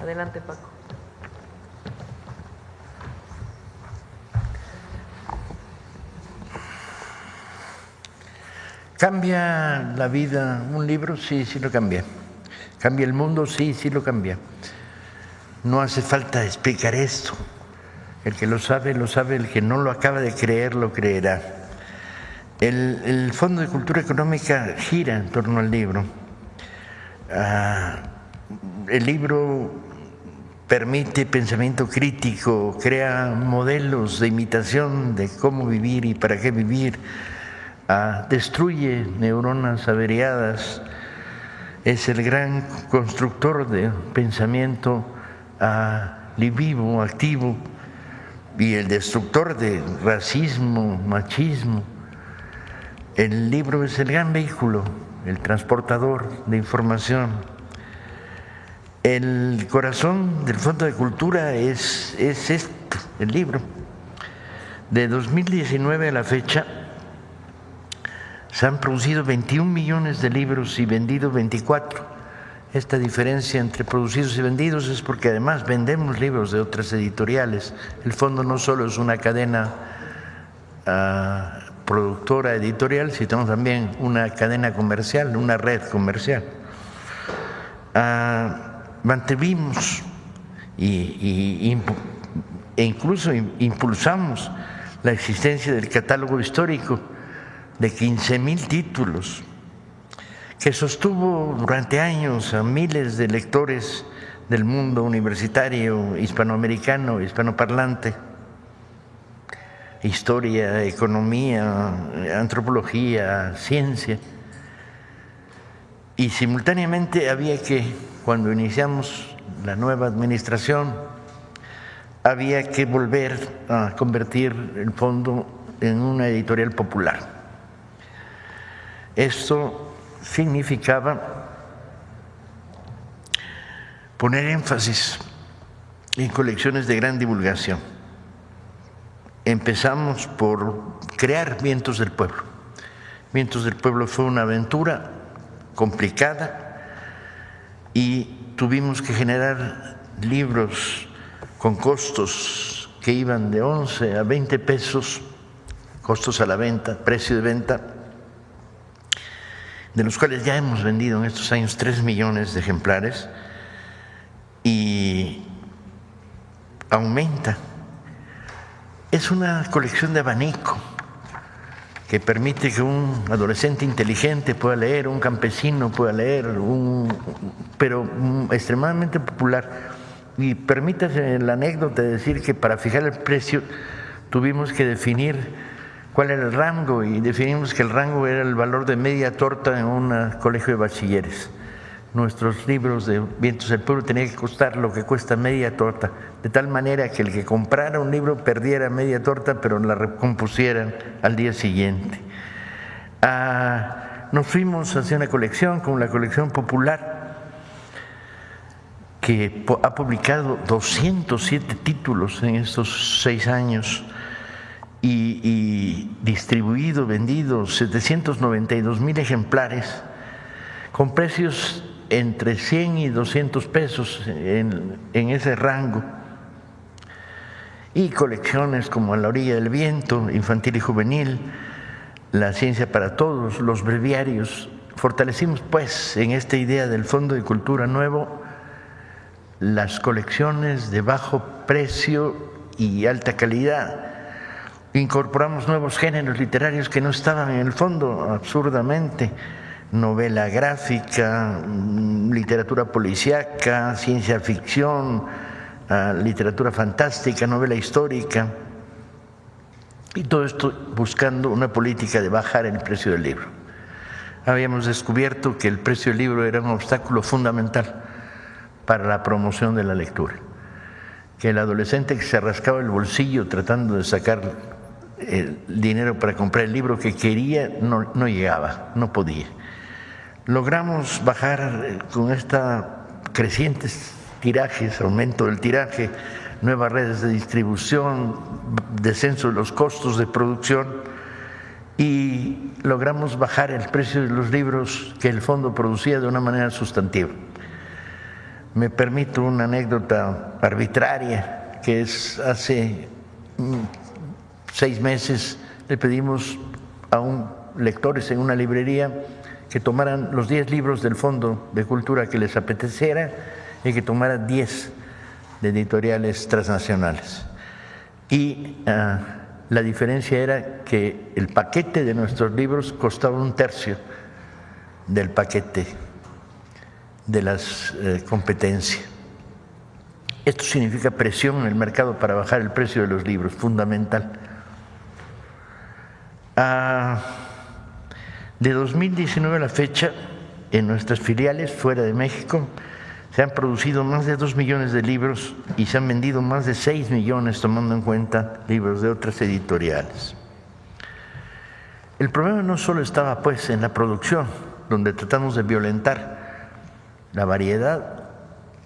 Adelante, Paco. ¿Cambia la vida un libro? Sí, sí lo cambia. ¿Cambia el mundo? Sí, sí lo cambia. No hace falta explicar esto. El que lo sabe, el que no lo acaba de creer, lo creerá. El Fondo de Cultura Económica gira en torno al libro. El libro permite pensamiento crítico, crea modelos de imitación de cómo vivir y para qué vivir, destruye neuronas averiadas, es el gran constructor de pensamiento vivo, activo, y el destructor de racismo, machismo. El libro es el gran vehículo, el transportador de información. El corazón del Fondo de Cultura es el libro. De 2019 a la fecha se han producido 21 millones de libros y vendido 24. Esta diferencia entre producidos y vendidos es porque además vendemos libros de otras editoriales. El fondo no solo es una cadena productora editorial, sino también una cadena comercial, una red comercial. Mantuvimos e incluso impulsamos la existencia del catálogo histórico de 15,000 títulos, que sostuvo durante años a miles de lectores del mundo universitario, hispanoamericano, hispanoparlante, historia, economía, antropología, ciencia. Y simultáneamente había que, cuando iniciamos la nueva administración, había que volver a convertir el fondo en una editorial popular. Esto significaba poner énfasis en colecciones de gran divulgación. Empezamos por crear Vientos del Pueblo. Vientos del Pueblo fue una aventura complicada y tuvimos que generar libros con costos que iban de 11 a 20 pesos, costos a la venta, precio de venta, de los cuales ya hemos vendido en estos años 3 millones de ejemplares, y aumenta. Es una colección de abanico que permite que un adolescente inteligente pueda leer, un campesino pueda leer, pero extremadamente popular. Y permítase la anécdota de decir que para fijar el precio tuvimos que definir cuál era el rango, y definimos que el rango era el valor de media torta en un colegio de bachilleres. Nuestros libros de Vientos del Pueblo tenían que costar lo que cuesta media torta, de tal manera que el que comprara un libro perdiera media torta, pero la recompusieran al día siguiente. Nos fuimos hacia una colección como la colección popular, que ha publicado 207 títulos en estos 6 años y distribuido, vendido 792,000 ejemplares con precios entre 100 y 200 pesos en ese rango, y colecciones como A la orilla del viento, infantil y juvenil, La ciencia para todos, los breviarios. Fortalecimos pues en esta idea del Fondo de Cultura Nuevo las colecciones de bajo precio y alta calidad. Incorporamos nuevos géneros literarios que no estaban en el fondo, absurdamente: novela gráfica, literatura policíaca, ciencia ficción, literatura fantástica, novela histórica, y todo esto buscando una política de bajar el precio del libro. Habíamos descubierto que el precio del libro era un obstáculo fundamental para la promoción de la lectura, que el adolescente que se rascaba el bolsillo tratando de sacar el dinero para comprar el libro que quería no llegaba, no podía. Logramos bajar con esta crecientes tirajes, aumento del tiraje, nuevas redes de distribución, descenso de los costos de producción, y logramos bajar el precio de los libros que el fondo producía de una manera sustantiva. Me permito una anécdota arbitraria, que es hace 6 meses le pedimos a lectores en una librería que tomaran los 10 libros del Fondo de Cultura que les apeteciera y que tomaran 10 de editoriales transnacionales. Y la diferencia era que el paquete de nuestros libros costaba 1/3 del paquete de las competencias. Esto significa presión en el mercado para bajar el precio de los libros, fundamental. De 2019 a la fecha, en nuestras filiales fuera de México, se han producido más de 2 millones de libros y se han vendido más de 6 millones, tomando en cuenta libros de otras editoriales. El problema no solo estaba pues en la producción, donde tratamos de violentar la variedad,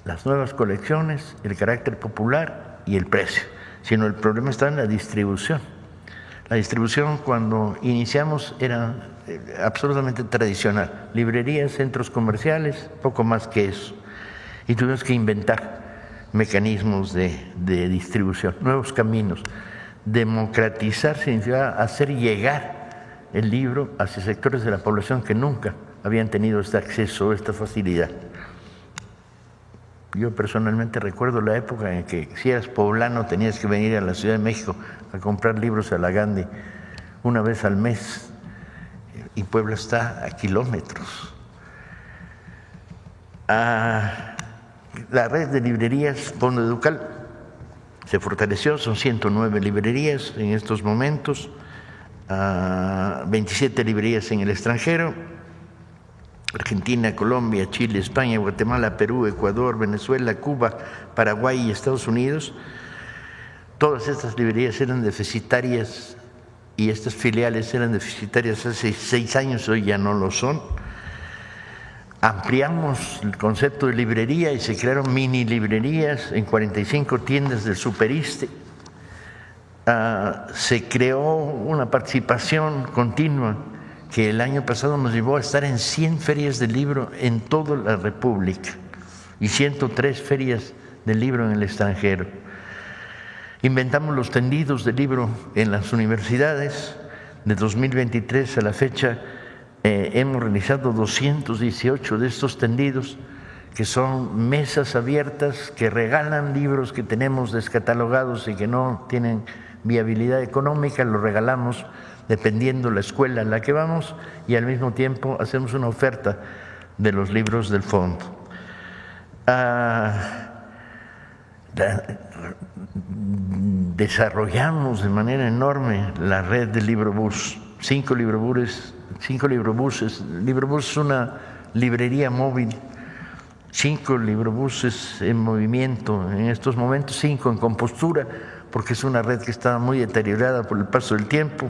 las nuevas colecciones, el carácter popular y el precio, sino el problema está en la distribución. La distribución, cuando iniciamos, era absolutamente tradicional: librerías, centros comerciales, poco más que eso. Y tuvimos que inventar mecanismos de distribución, nuevos caminos. Democratizar significa hacer llegar el libro hacia sectores de la población que nunca habían tenido este acceso, esta facilidad. Yo personalmente recuerdo la época en que si eras poblano tenías que venir a la Ciudad de México a comprar libros a la Gandhi una vez al mes, y Puebla está a kilómetros. La red de librerías Fondo Educal se fortaleció, son 109 librerías en estos momentos, 27 librerías en el extranjero: Argentina, Colombia, Chile, España, Guatemala, Perú, Ecuador, Venezuela, Cuba, Paraguay y Estados Unidos. Todas estas librerías eran deficitarias y estas filiales eran deficitarias hace 6 años, hoy ya no lo son. Ampliamos el concepto de librería y se crearon mini librerías en 45 tiendas del Superiste. Se creó una participación continua que el año pasado nos llevó a estar en 100 ferias del libro en toda la República y 103 ferias del libro en el extranjero. Inventamos los tendidos de libro en las universidades. De 2023 a la fecha hemos realizado 218 de estos tendidos, que son mesas abiertas que regalan libros que tenemos descatalogados y que no tienen viabilidad económica. Los regalamos dependiendo la escuela en la que vamos, y al mismo tiempo hacemos una oferta de los libros del fondo. Desarrollamos de manera enorme la red de Librobús, 5 librobuses. Librobús es una librería móvil, 5 librobuses en movimiento en estos momentos, 5 en compostura, porque es una red que está muy deteriorada por el paso del tiempo.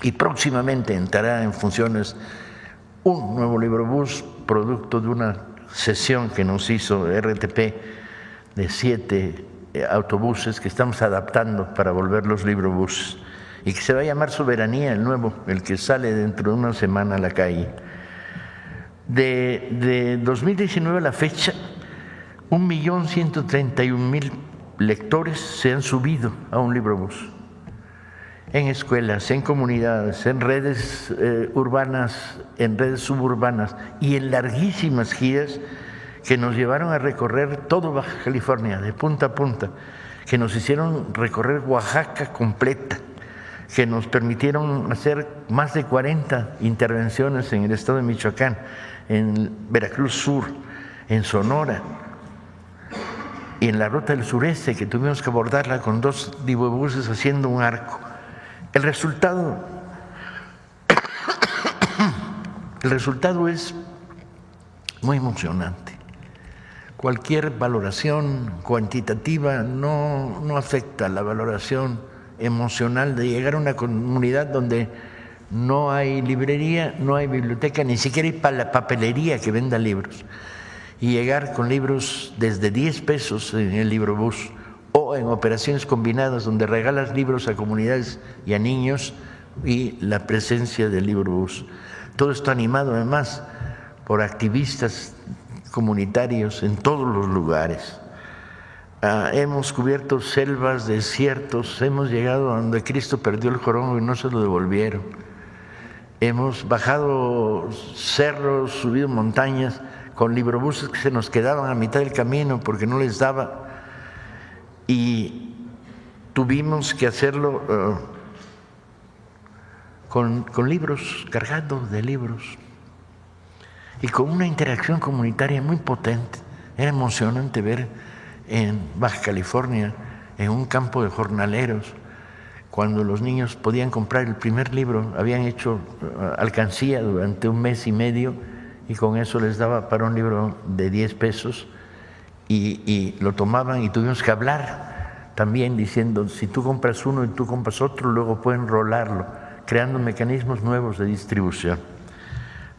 Y próximamente entrará en funciones un nuevo Librobús, producto de una cesión que nos hizo RTP de 7 autobuses que estamos adaptando para volverlos Librobús, y que se va a llamar Soberanía, el nuevo, el que sale dentro de una semana a la calle. De 2019 a la fecha, 1.131.000 lectores se han subido a un Librobús, en escuelas, en comunidades, en redes urbanas, en redes suburbanas y en larguísimas giras que nos llevaron a recorrer todo Baja California, de punta a punta, que nos hicieron recorrer Oaxaca completa, que nos permitieron hacer más de 40 intervenciones en el estado de Michoacán, en Veracruz Sur, en Sonora y en la ruta del sureste, que tuvimos que abordarla con 2 librobúses haciendo un arco. El resultado es muy emocionante. Cualquier valoración cuantitativa no afecta la valoración emocional de llegar a una comunidad donde no hay librería, no hay biblioteca, ni siquiera hay papelería que venda libros, y llegar con libros desde 10 pesos en el Librobús, o en operaciones combinadas donde regalas libros a comunidades y a niños, y la presencia del Librobús. Todo esto animado además por activistas comunitarios en todos los lugares. Hemos cubierto selvas, desiertos, hemos llegado a donde Cristo perdió el jorongo y no se lo devolvieron. Hemos bajado cerros, subido montañas con librobuses que se nos quedaban a mitad del camino porque no les daba, y tuvimos que hacerlo con libros, cargando de libros y con una interacción comunitaria muy potente. Era emocionante ver en Baja California, en un campo de jornaleros, cuando los niños podían comprar el primer libro, habían hecho alcancía durante 1 mes y medio y con eso les daba para un libro de 10 pesos y lo tomaban, y tuvimos que hablar también diciendo, si tú compras uno y tú compras otro, luego pueden rolarlo, creando mecanismos nuevos de distribución.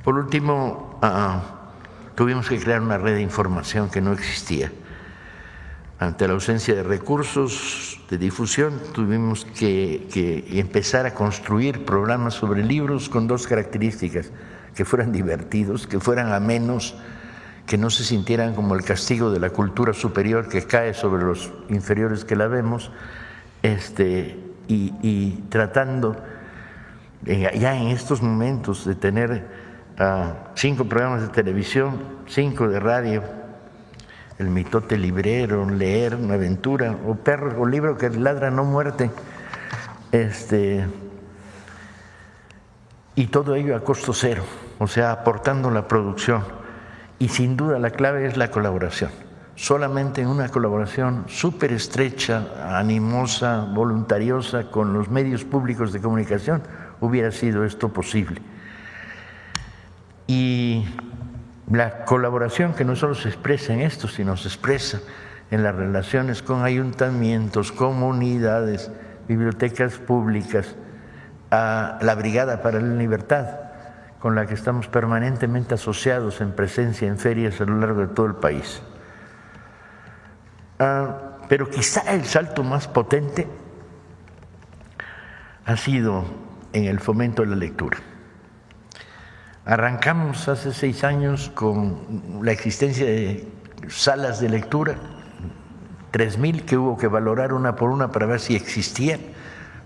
Por último, tuvimos que crear una red de información que no existía. Ante la ausencia de recursos de difusión, tuvimos que empezar a construir programas sobre libros con 2 características: que fueran divertidos, que fueran amenos, que no se sintieran como el castigo de la cultura superior que cae sobre los inferiores que la vemos, y tratando ya en estos momentos de tener 5 programas de televisión, 5 de radio, El mitote librero, Leer, Una aventura, o Perro o Libro que ladra no muerte, y todo ello a costo cero, o sea, aportando la producción. Y sin duda la clave es la colaboración. Solamente en una colaboración súper estrecha, animosa, voluntariosa con los medios públicos de comunicación hubiera sido esto posible. Y la colaboración que no solo se expresa en esto, sino se expresa en las relaciones con ayuntamientos, comunidades, bibliotecas públicas, a la Brigada para la Libertad, con la que estamos permanentemente asociados en presencia en ferias a lo largo de todo el país. Pero quizá el salto más potente ha sido en el fomento de la lectura. Arrancamos hace 6 años con la existencia de salas de lectura, 3,000 que hubo que valorar una por una para ver si existían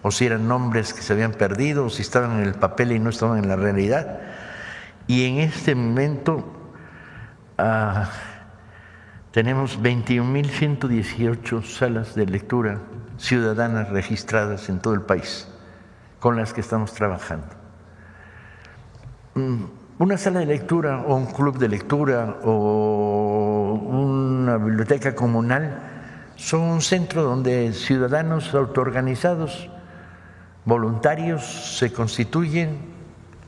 o si eran nombres que se habían perdido o si estaban en el papel y no estaban en la realidad. Y en este momento tenemos 21,118 salas de lectura ciudadanas registradas en todo el país con las que estamos trabajando. Una sala de lectura o un club de lectura o una biblioteca comunal son un centro donde ciudadanos autoorganizados, voluntarios, se constituyen,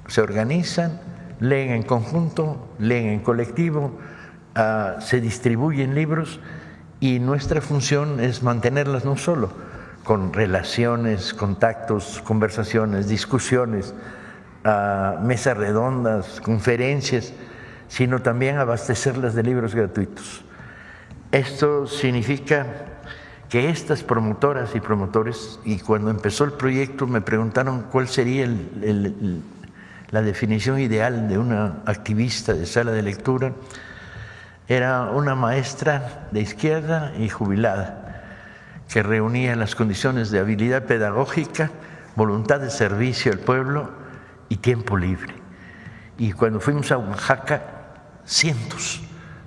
se organizan, leen en conjunto, leen en colectivo, se distribuyen libros, y nuestra función es mantenerlas no solo con relaciones, contactos, conversaciones, discusiones, mesas redondas, conferencias, sino también abastecerlas de libros gratuitos. Esto significa que estas promotoras y promotores, y cuando empezó el proyecto me preguntaron cuál sería la definición ideal de una activista de sala de lectura, era una maestra de izquierda y jubilada que reunía las condiciones de habilidad pedagógica, voluntad de servicio al pueblo y tiempo libre. Y cuando fuimos a Oaxaca, cientos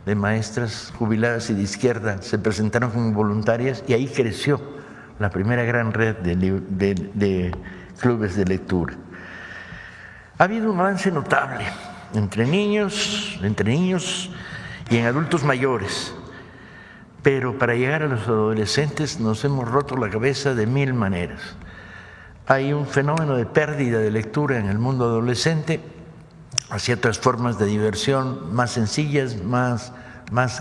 de maestras jubiladas y de izquierda se presentaron como voluntarias, y ahí creció la primera gran red de clubes de lectura. Ha habido un avance notable entre niños y en adultos mayores, pero para llegar a los adolescentes nos hemos roto la cabeza de 1000 maneras. Hay un fenómeno de pérdida de lectura en el mundo adolescente hacia otras formas de diversión más sencillas, más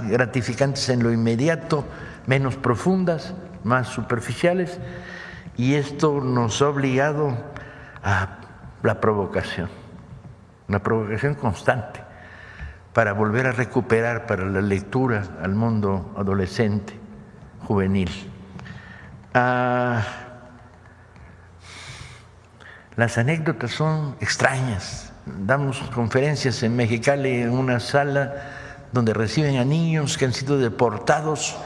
gratificantes en lo inmediato, menos profundas, más superficiales, y esto nos ha obligado a la provocación constante para volver a recuperar para la lectura al mundo adolescente, juvenil. Las anécdotas son extrañas. Damos conferencias en Mexicali en una sala donde reciben a niños que han sido deportados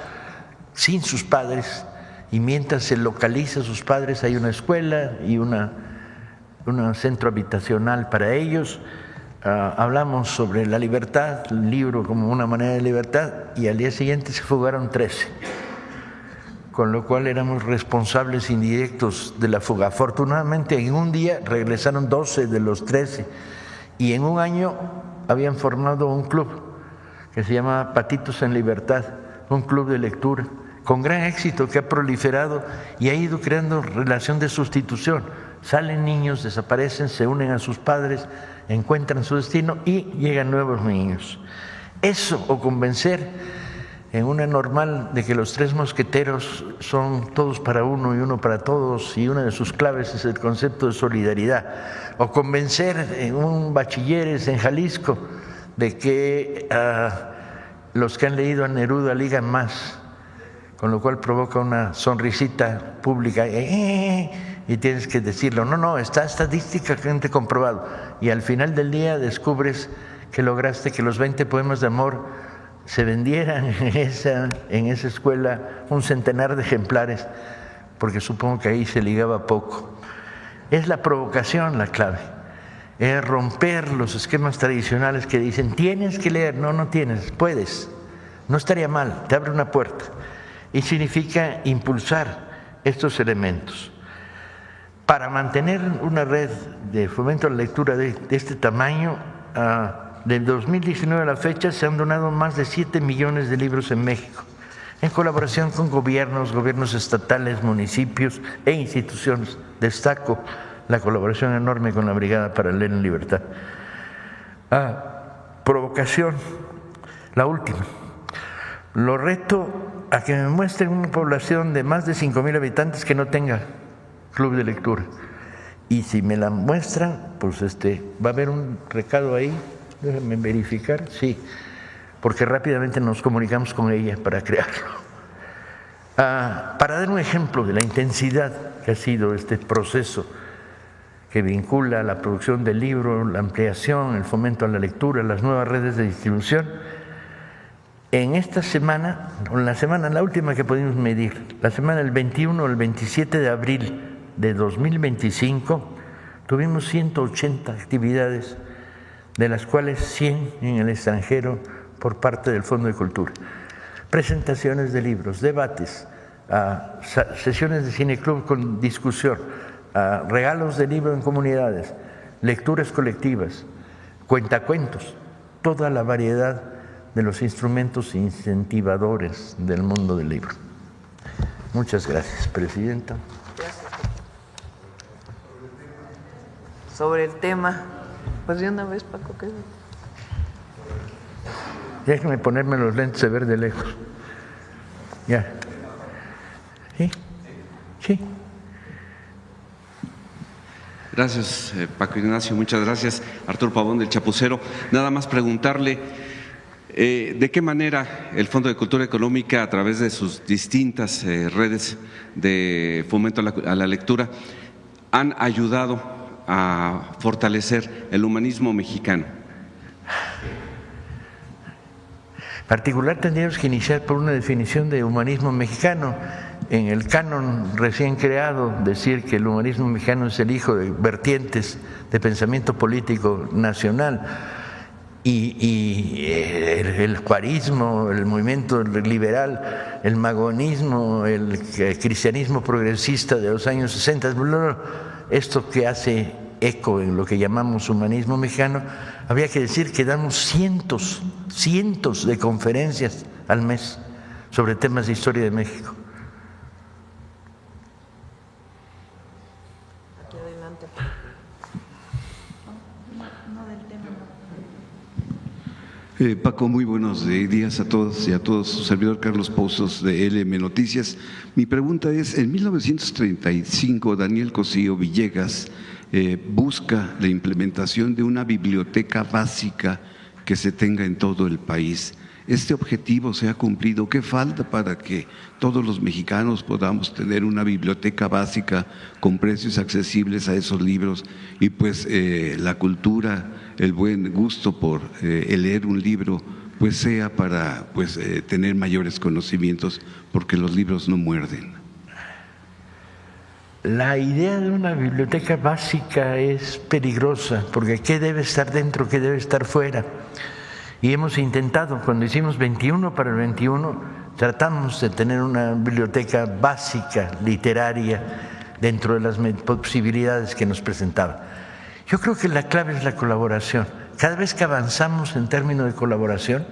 sin sus padres, y mientras se localiza a sus padres hay una escuela y un centro habitacional para ellos. Hablamos sobre la libertad, el libro como una manera de libertad, y al día siguiente se fugaron 13, con lo cual éramos responsables indirectos de la fuga. Afortunadamente en un día regresaron 12 de los 13 y en un año habían formado un club que se llama Patitos en Libertad, un club de lectura con gran éxito que ha proliferado y ha ido creando relación de sustitución. Salen niños, desaparecen, se unen a sus padres, encuentran su destino y llegan nuevos niños. Eso, o convencer en una normal de que los 3 mosqueteros son todos para uno y uno para todos, y una de sus claves es el concepto de solidaridad, o convencer en un bachilleres en Jalisco de que los que han leído a Neruda ligan más, con lo cual provoca una sonrisita pública y tienes que decirlo. No, está estadísticamente comprobado, y al final del día descubres que lograste que los 20 poemas de amor se vendieran en esa escuela, un centenar de ejemplares, porque supongo que ahí se ligaba poco. Es la provocación la clave, es romper los esquemas tradicionales que dicen tienes que leer. No tienes, puedes, no estaría mal, te abre una puerta, y significa impulsar estos elementos. Para mantener una red de fomento a la lectura de este tamaño, del 2019 a la fecha se han donado más de 7 millones de libros en México, en colaboración con gobiernos estatales, municipios e instituciones. Destaco la colaboración enorme con la Brigada para Leer en Libertad. Provocación, la última. Lo reto a que me muestren una población de más de 5,000 habitantes que no tenga club de lectura. Y si me la muestran, pues va a haber un recado ahí. Déjenme verificar, sí, porque rápidamente nos comunicamos con ella para crearlo. Para dar un ejemplo de la intensidad que ha sido este proceso que vincula la producción del libro, la ampliación, el fomento a la lectura, las nuevas redes de distribución, en esta semana, la última que pudimos medir, la semana del 21 al 27 de abril de 2025, tuvimos 180 actividades, de las cuales 100 en el extranjero por parte del Fondo de Cultura. Presentaciones de libros, debates, sesiones de cineclub con discusión, regalos de libro en comunidades, lecturas colectivas, cuentacuentos, toda la variedad de los instrumentos incentivadores del mundo del libro. Muchas gracias, Presidenta. Gracias. Sobre el tema. Pues de una vez, Paco, ¿qué? Déjame ponerme los lentes de ver de lejos. Ya. Sí. Gracias, Paco Ignacio, muchas gracias. Arturo Pavón del Chapucero. Nada más preguntarle de qué manera el Fondo de Cultura Económica, a través de sus distintas redes de fomento a la lectura, han ayudado a fortalecer el humanismo mexicano. En particular tendríamos que iniciar por una definición de humanismo mexicano. En el canon recién creado, decir que el humanismo mexicano es el hijo de vertientes de pensamiento político nacional, y el juarismo, el movimiento liberal, el magonismo, el cristianismo progresista de los años 60, esto que hace eco en lo que llamamos humanismo mexicano, habría que decir que damos cientos de conferencias al mes sobre temas de historia de México. Aquí adelante. No del tema. Paco, muy buenos días a todos y a todos. Su servidor Carlos Pozos de LM Noticias. Mi pregunta es, en 1935 Daniel Cosío Villegas busca la implementación de una biblioteca básica que se tenga en todo el país. ¿Este objetivo se ha cumplido? ¿Qué falta para que todos los mexicanos podamos tener una biblioteca básica con precios accesibles a esos libros? Y pues la cultura, el buen gusto por leer un libro pues sea para tener mayores conocimientos, porque los libros no muerden. La idea de una biblioteca básica es peligrosa, porque ¿qué debe estar dentro, qué debe estar fuera? Y hemos intentado, cuando hicimos 21 para el 21, tratamos de tener una biblioteca básica, literaria, dentro de las posibilidades que nos presentaba. Yo creo que la clave es la colaboración. Cada vez que avanzamos en términos de colaboración,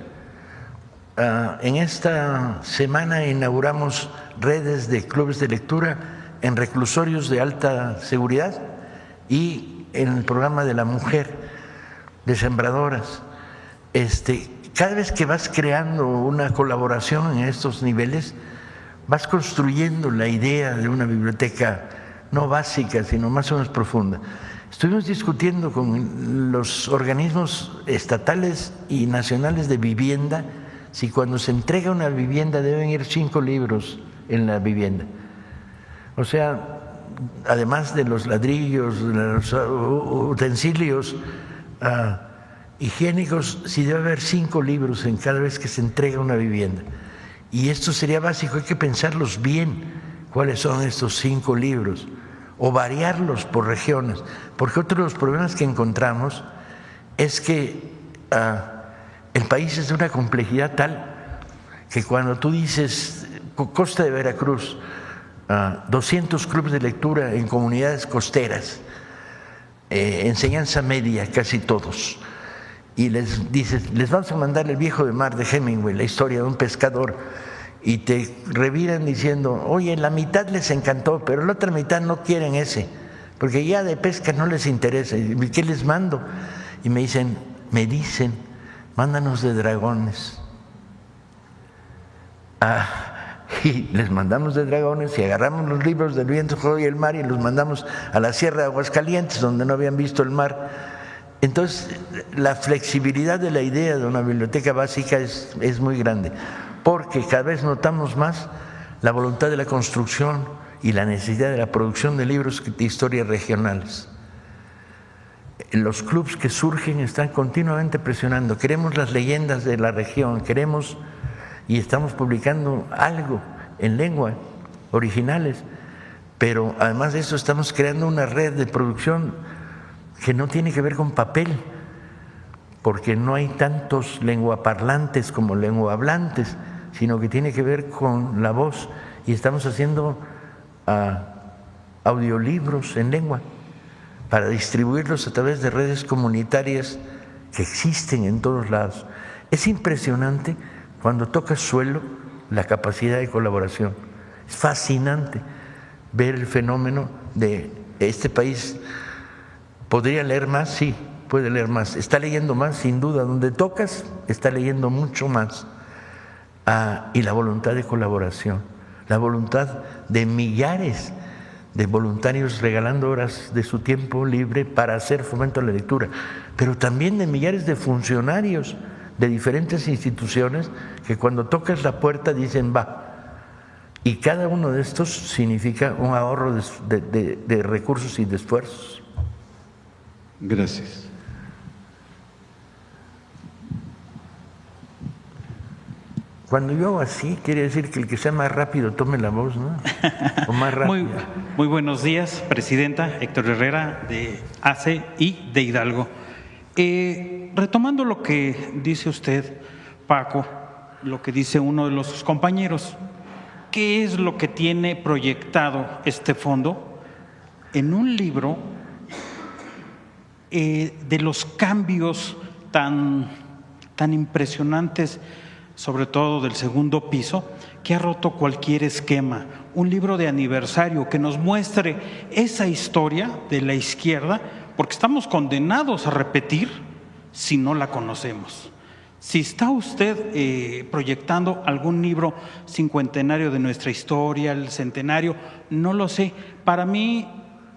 en esta semana inauguramos redes de clubes de lectura en reclusorios de alta seguridad y en el programa de la mujer, de sembradoras. Cada vez que vas creando una colaboración en estos niveles, vas construyendo la idea de una biblioteca no básica, sino más o menos profunda. Estuvimos discutiendo con los organismos estatales y nacionales de vivienda si cuando se entrega una vivienda deben ir 5 libros en la vivienda. O sea, además de los ladrillos, de los utensilios higiénicos, si debe haber 5 libros en cada vez que se entrega una vivienda. Y esto sería básico, hay que pensarlos bien, cuáles son estos 5 libros, o variarlos por regiones, porque otro de los problemas que encontramos es que el país es de una complejidad tal que cuando tú dices Costa de Veracruz, 200 clubes de lectura en comunidades costeras, enseñanza media casi todos, y les dices, les vamos a mandar El viejo de mar de Hemingway, la historia de un pescador, y te reviran diciendo, oye, la mitad les encantó, pero la otra mitad no quieren ese, porque ya de pesca no les interesa. ¿Y qué les mando? Y me dicen, mándanos de dragones. Y les mandamos de dragones y agarramos los libros del viento, fuego y el mar y los mandamos a la Sierra de Aguascalientes, donde no habían visto el mar. Entonces, la flexibilidad de la idea de una biblioteca básica es muy grande, porque cada vez notamos más la voluntad de la construcción y la necesidad de la producción de libros de historias regionales. Los clubes que surgen están continuamente presionando, queremos las leyendas de la región, queremos, y estamos publicando algo en lengua, originales, pero además de eso estamos creando una red de producción que no tiene que ver con papel, porque no hay tantos lenguaparlantes como lenguahablantes, sino que tiene que ver con la voz, y estamos haciendo audiolibros en lengua para distribuirlos a través de redes comunitarias que existen en todos lados. Es impresionante cuando tocas suelo la capacidad de colaboración. Es fascinante ver el fenómeno de este país. ¿Podría leer más? Sí, puede leer más. Está leyendo más, sin duda. Donde tocas, está leyendo mucho más. Y la voluntad de colaboración, la voluntad de millares de voluntarios regalando horas de su tiempo libre para hacer fomento a la lectura, pero también de millares de funcionarios de diferentes instituciones que cuando tocas la puerta dicen va, y cada uno de estos significa un ahorro de recursos y de esfuerzos. Gracias. Cuando yo hago así, quiere decir que el que sea más rápido tome la voz, ¿no? O más rápido. Muy buenos días, Presidenta. Héctor Herrera, de ACE y de Hidalgo. Retomando lo que dice usted, Paco, lo que dice uno de los compañeros, ¿qué es lo que tiene proyectado este fondo? En un libro de los cambios tan impresionantes, sobre todo del segundo piso, que ha roto cualquier esquema. Un libro de aniversario que nos muestre esa historia de la izquierda, porque estamos condenados a repetir si no la conocemos. Si está usted proyectando algún libro cincuentenario de nuestra historia, el centenario, no lo sé. Para mí,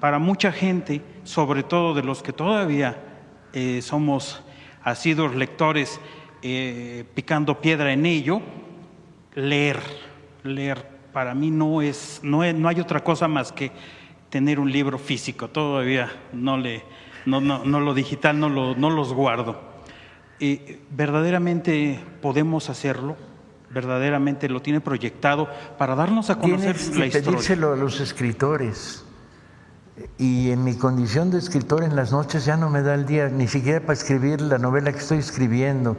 para mucha gente, sobre todo de los que todavía somos asiduos lectores, picando piedra en ello, leer para mí no hay otra cosa más que tener un libro físico. Todavía no lo digital no los guardo. ¿Verdaderamente podemos hacerlo? ¿Verdaderamente lo tiene proyectado para darnos a conocer Tienes la que historia? pedírselo a los escritores. Y en mi condición de escritor en las noches ya no me da el día ni siquiera para escribir la novela que estoy escribiendo.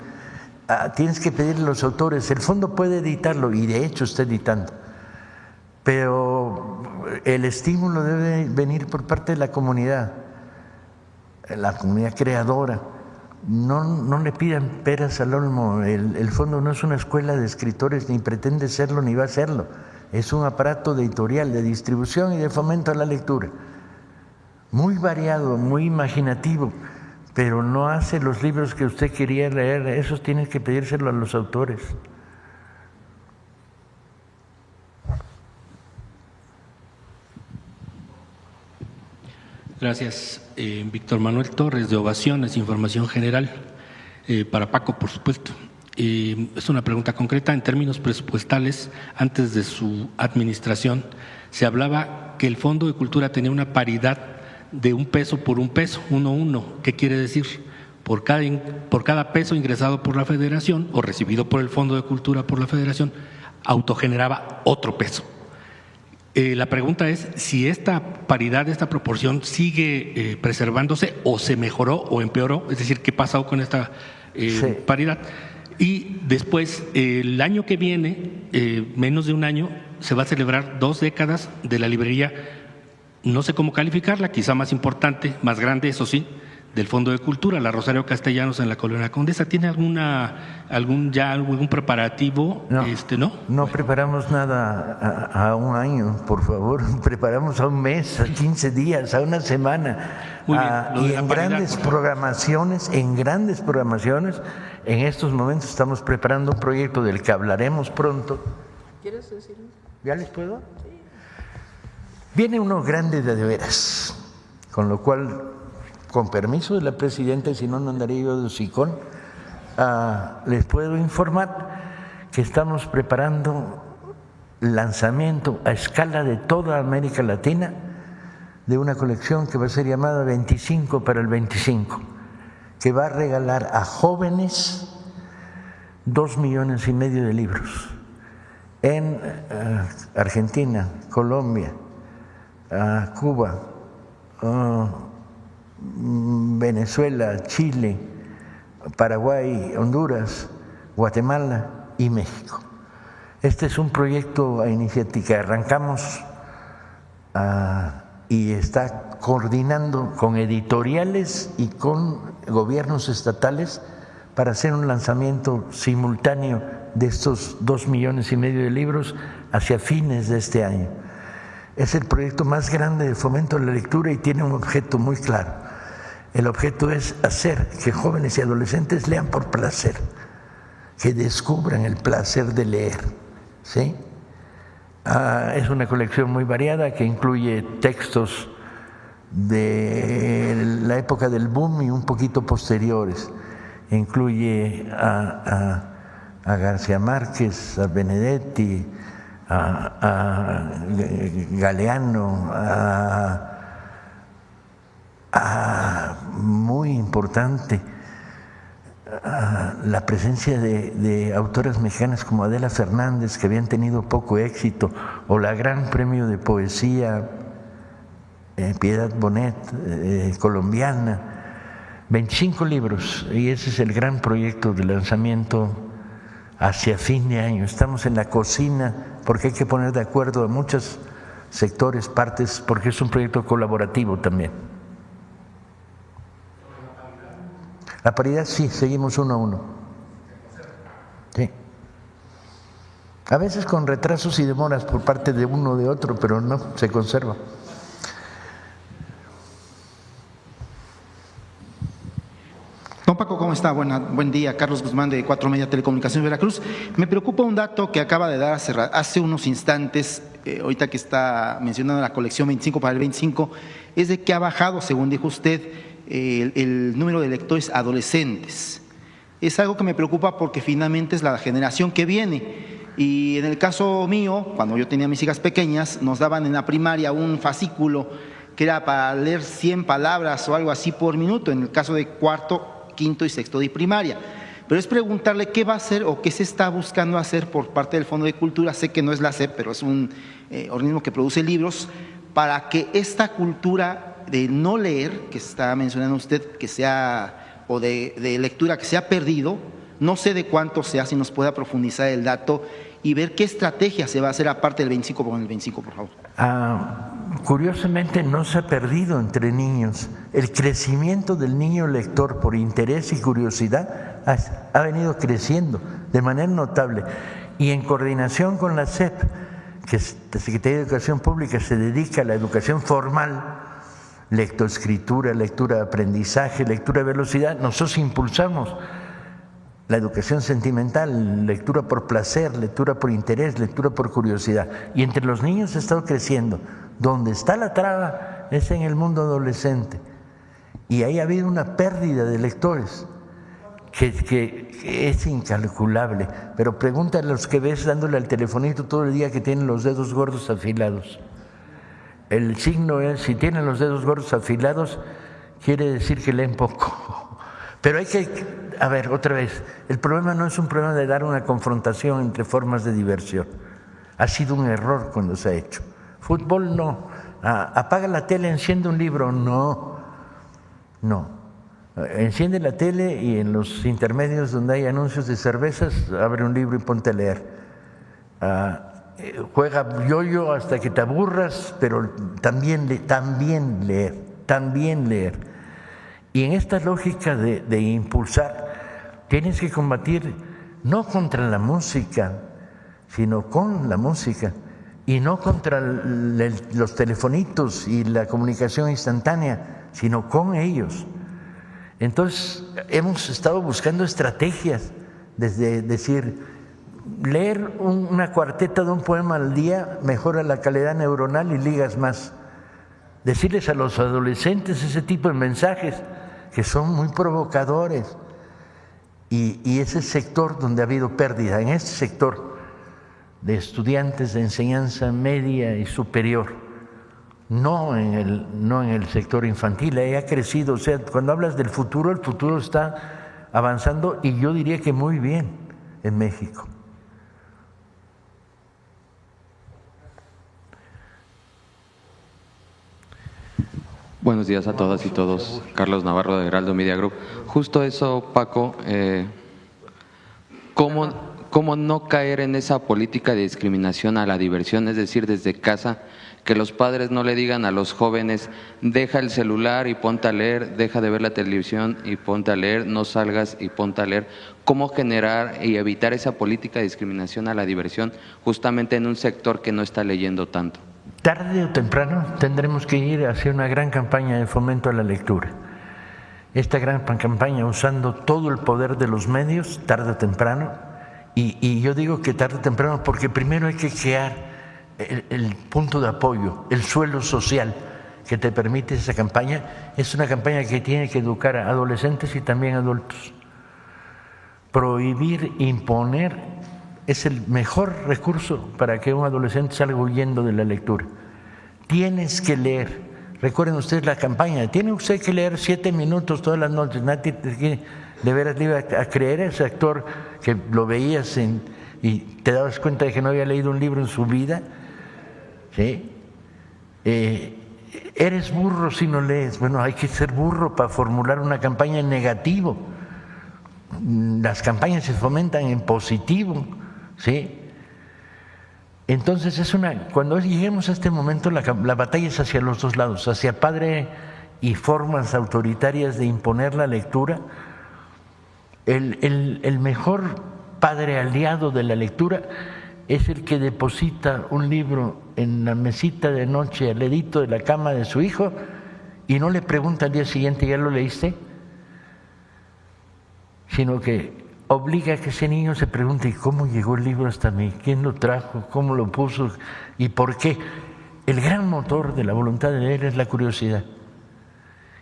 Tienes que pedirle a los autores. El fondo puede editarlo y de hecho está editando, pero el estímulo debe venir por parte de la comunidad creadora. No le pidan peras al olmo. El fondo no es una escuela de escritores, ni pretende serlo ni va a serlo. Es un aparato de editorial, de distribución y de fomento a la lectura. Muy variado, muy imaginativo, pero no hace los libros que usted quería leer. Esos tiene que pedírselo a los autores. Gracias. Víctor Manuel Torres, de Ovaciones, Información General. Para Paco, por supuesto. Es una pregunta concreta. En términos presupuestales, antes de su administración, se hablaba que el Fondo de Cultura tenía una paridad de 1 peso por 1 peso, 1:1. ¿Qué quiere decir? Por cada peso ingresado por la Federación o recibido por el Fondo de Cultura por la Federación, autogeneraba otro peso. La pregunta es si esta paridad, esta proporción sigue preservándose o se mejoró o empeoró, es decir, ¿qué pasó con esta paridad? Y después, el año que viene, menos de un año, se va a celebrar 2 décadas de la librería, no sé cómo calificarla, quizá más importante, más grande, eso sí, del Fondo de Cultura, la Rosario Castellanos en la Colonia Condesa. ¿Tiene algún preparativo? No, no preparamos nada a un año, por favor. Preparamos a un mes, a 15 días, a una semana. Muy bien, Y en grandes programaciones, en estos momentos estamos preparando un proyecto del que hablaremos pronto. ¿Quieres decirlo? ¿Ya les puedo? Sí. Viene uno grande de veras, con lo cual, con permiso de la presidenta, y si no, no andaría yo de hocicón, les puedo informar que estamos preparando el lanzamiento a escala de toda América Latina de una colección que va a ser llamada 25 para el 25, que va a regalar a jóvenes 2,5 millones de libros en Argentina, Colombia, Cuba, Venezuela, Chile, Paraguay, Honduras, Guatemala y México. Este es un proyecto a iniciativa que arrancamos y está coordinando con editoriales y con gobiernos estatales para hacer un lanzamiento simultáneo de estos 2,5 millones de libros hacia fines de este año. Es el proyecto más grande de fomento de la lectura y tiene un objeto muy claro. El objeto es hacer que jóvenes y adolescentes lean por placer, que descubran el placer de leer, ¿sí? Es una colección muy variada que incluye textos de la época del boom y un poquito posteriores. Incluye a García Márquez, a Benedetti, a Galeano, muy importante, la presencia de autoras mexicanas como Adela Fernández, que habían tenido poco éxito, o la Gran Premio de Poesía Piedad Bonet, colombiana. 25 libros, y ese es el gran proyecto de lanzamiento hacia fin de año. Estamos en la cocina porque hay que poner de acuerdo a muchos sectores, partes, porque es un proyecto colaborativo también. La paridad sí, seguimos 1:1. Sí. A veces con retrasos y demoras por parte de uno o de otro, pero no, se conserva. Don Paco, ¿cómo está? Buen día. Carlos Guzmán, de 4 Media Telecomunicaciones Veracruz. Me preocupa un dato que acaba de dar hace unos instantes, ahorita que está mencionando la colección 25 para el 25, es de que ha bajado, según dijo usted, el número de lectores adolescentes. Es algo que me preocupa porque finalmente es la generación que viene. Y en el caso mío, cuando yo tenía mis hijas pequeñas, nos daban en la primaria un fascículo que era para leer 100 palabras o algo así por minuto. En el caso de cuarto quinto y sexto de primaria. Pero es preguntarle qué va a hacer o qué se está buscando hacer por parte del Fondo de Cultura. Sé que no es la SEP, pero es un organismo que produce libros, para que esta cultura de no leer, que está mencionando usted, que sea, o de lectura que se ha perdido, no sé de cuánto sea, si nos pueda profundizar el dato y ver qué estrategia se va a hacer aparte del 25 con el 25, por favor. Curiosamente no se ha perdido entre niños. El crecimiento del niño lector por interés y curiosidad ha venido creciendo de manera notable. Y en coordinación con la SEP, que es la Secretaría de Educación Pública, se dedica a la educación formal, lectoescritura, lectura de aprendizaje, lectura de velocidad, nosotros impulsamos la educación sentimental, lectura por placer, lectura por interés, lectura por curiosidad. Y entre los niños ha estado creciendo. Donde está la traba es en el mundo adolescente. Y ahí ha habido una pérdida de lectores que es incalculable. Pero pregúntale a los que ves dándole al telefonito todo el día que tienen los dedos gordos afilados. El signo es, si tienen los dedos gordos afilados, quiere decir que leen poco. Pero hay que, a ver, otra vez, el problema no es un problema de dar una confrontación entre formas de diversión. Ha sido un error cuando se ha hecho. Fútbol no. Apaga la tele, enciende un libro. No. Enciende la tele y en los intermedios donde hay anuncios de cervezas, abre un libro y ponte a leer. Juega yo-yo hasta que te aburras, pero también leer. Y en esta lógica de impulsar, tienes que combatir no contra la música, sino con la música, y no contra los telefonitos y la comunicación instantánea, sino con ellos. Entonces, hemos estado buscando estrategias, desde decir, leer una cuarteta de un poema al día mejora la calidad neuronal y ligas más. Decirles a los adolescentes ese tipo de mensajes que son muy provocadores, y ese sector donde ha habido pérdida, en este sector de estudiantes de enseñanza media y superior, no en el sector infantil, ahí ha crecido. O sea, cuando hablas del futuro, el futuro está avanzando, y yo diría que muy bien en México. Buenos días a todas y todos. Carlos Navarro de Heraldo Media Group. Justo eso, Paco, ¿cómo no caer en esa política de discriminación a la diversión? Es decir, desde casa, que los padres no le digan a los jóvenes, deja el celular y ponte a leer, deja de ver la televisión y ponte a leer, no salgas y ponte a leer. ¿Cómo generar y evitar esa política de discriminación a la diversión justamente en un sector que no está leyendo tanto? Tarde o temprano tendremos que ir hacia una gran campaña de fomento a la lectura. Esta gran campaña, usando todo el poder de los medios, tarde o temprano, y yo digo que tarde o temprano porque primero hay que crear el punto de apoyo, el suelo social que te permite esa campaña. Es una campaña que tiene que educar a adolescentes y también adultos. Prohibir, imponer es el mejor recurso para que un adolescente salga huyendo de la lectura. Tienes que leer. Recuerden ustedes la campaña, tiene usted que leer 7 minutos todas las noches. Nadie de veras le iba a creer a ese actor que lo veías y te dabas cuenta de que no había leído un libro en su vida. ¿Sí? Eres burro si no lees. Bueno, hay que ser burro para formular una campaña en negativo. Las campañas se fomentan en positivo. ¿Sí? Entonces cuando lleguemos a este momento, la batalla es hacia los dos lados, hacia padre y formas autoritarias de imponer la lectura. El mejor padre aliado de la lectura es el que deposita un libro en la mesita de noche al ladito de la cama de su hijo y no le pregunta al día siguiente, ¿ya lo leíste? Sino que obliga a que ese niño se pregunte, ¿y cómo llegó el libro hasta mí? ¿Quién lo trajo? ¿Cómo lo puso? ¿Y por qué? El gran motor de la voluntad de leer es la curiosidad.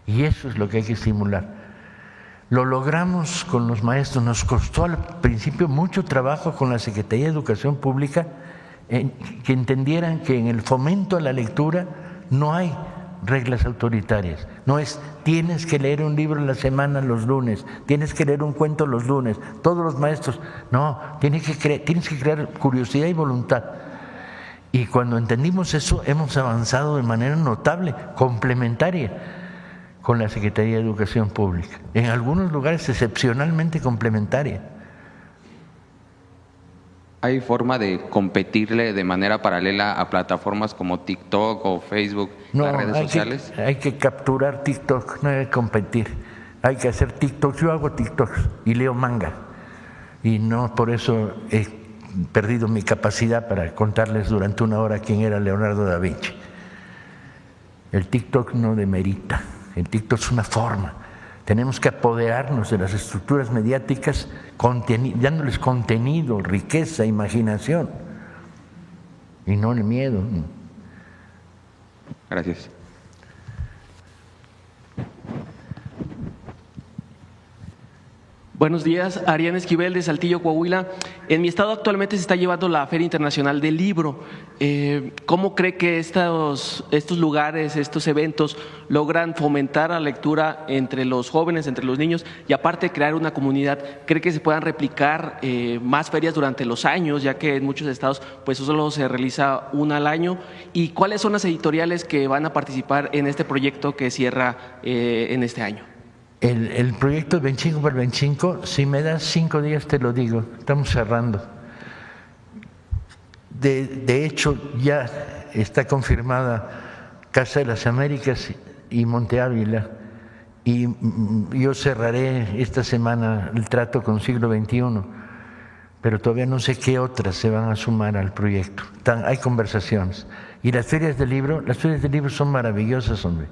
Y eso es lo que hay que estimular. Lo logramos con los maestros. Nos costó al principio mucho trabajo con la Secretaría de Educación Pública que entendieran que en el fomento a la lectura no hay reglas autoritarias. No es tienes que leer un libro a la semana los lunes, tienes que leer un cuento los lunes, todos los maestros. No, tienes que crear curiosidad y voluntad. Y cuando entendimos eso, hemos avanzado de manera notable, complementaria con la Secretaría de Educación Pública. En algunos lugares excepcionalmente complementaria. ¿Hay forma de competirle de manera paralela a plataformas como TikTok o Facebook, las redes sociales? Hay que capturar TikTok, no hay que competir. Hay que hacer TikTok. Yo hago TikTok y leo manga. Y no por eso he perdido mi capacidad para contarles durante una hora quién era Leonardo da Vinci. El TikTok no demerita. El TikTok es una forma. Tenemos que apoderarnos de las estructuras mediáticas, dándoles contenido, riqueza, imaginación, y no el miedo. Gracias. Buenos días, Arián Esquivel de Saltillo, Coahuila. En mi estado actualmente se está llevando la Feria Internacional del Libro. ¿Cómo cree que estos lugares, estos eventos logran fomentar la lectura entre los jóvenes, entre los niños y aparte crear una comunidad? ¿Cree que se puedan replicar más ferias durante los años, ya que en muchos estados pues solo se realiza una al año? ¿Y cuáles son las editoriales que van a participar en este proyecto que cierra en este año? El proyecto 25x25, si me das 5 días te lo digo, estamos cerrando. De hecho, ya está confirmada Casa de las Américas y Monte Ávila, y yo cerraré esta semana el trato con Siglo XXI, pero todavía no sé qué otras se van a sumar al proyecto. Hay conversaciones. Y las ferias del libro son maravillosas, hombre.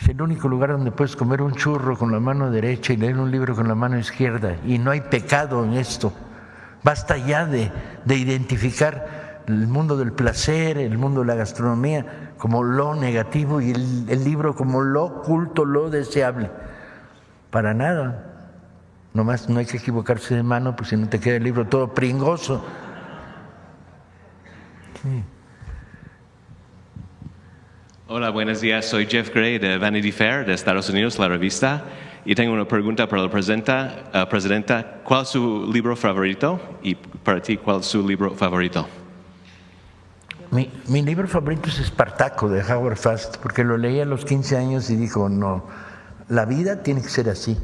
Es el único lugar donde puedes comer un churro con la mano derecha y leer un libro con la mano izquierda, y no hay pecado en esto. Basta ya de identificar el mundo del placer, el mundo de la gastronomía como lo negativo y el libro como lo oculto, lo deseable. Para nada. Nomás no hay que equivocarse de mano, pues si no te queda el libro todo pringoso. Sí. Hola, buenos días. Soy Jeff Gray de Vanity Fair de Estados Unidos, la revista. Y tengo una pregunta para la presidenta. ¿Cuál es su libro favorito? Y para ti, ¿cuál es su libro favorito? Mi libro favorito es Espartaco, de Howard Fast, porque lo leí a los 15 años y dijo, no, la vida tiene que ser así.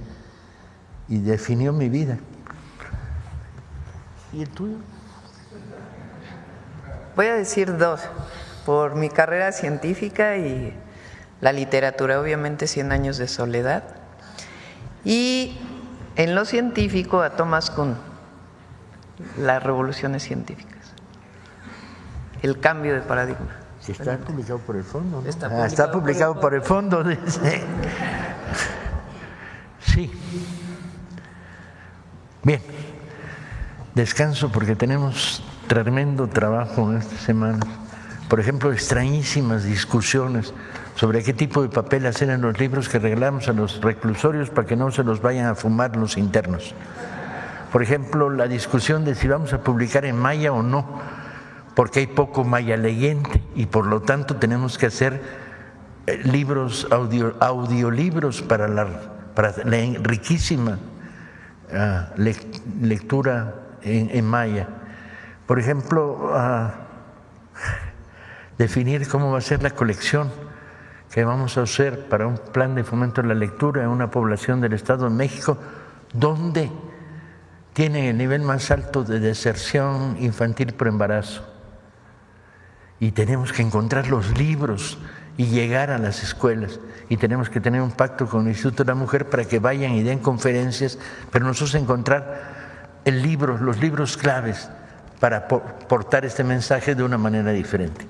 Y definió mi vida. ¿Y el tuyo? Voy a decir 2. Por mi carrera científica y la literatura, obviamente 100 años de soledad. Y en lo científico a Thomas Kuhn, las revoluciones científicas, el cambio de paradigma. Sí, está publicado por el fondo, ¿no? Está publicado por el fondo, dice. Sí. Bien. Descanso porque tenemos tremendo trabajo en esta semana. Por ejemplo, extrañísimas discusiones sobre qué tipo de papel hacer en los libros que regalamos a los reclusorios para que no se los vayan a fumar los internos. Por ejemplo, la discusión de si vamos a publicar en maya o no, porque hay poco maya leyente y por lo tanto tenemos que hacer libros, audiolibros para la riquísima lectura en maya. Por ejemplo, definir cómo va a ser la colección que vamos a hacer para un plan de fomento de la lectura en una población del Estado de México donde tiene el nivel más alto de deserción infantil por embarazo. Y tenemos que encontrar los libros y llegar a las escuelas. Y tenemos que tener un pacto con el Instituto de la Mujer para que vayan y den conferencias, pero nosotros encontrar los libros claves para portar este mensaje de una manera diferente.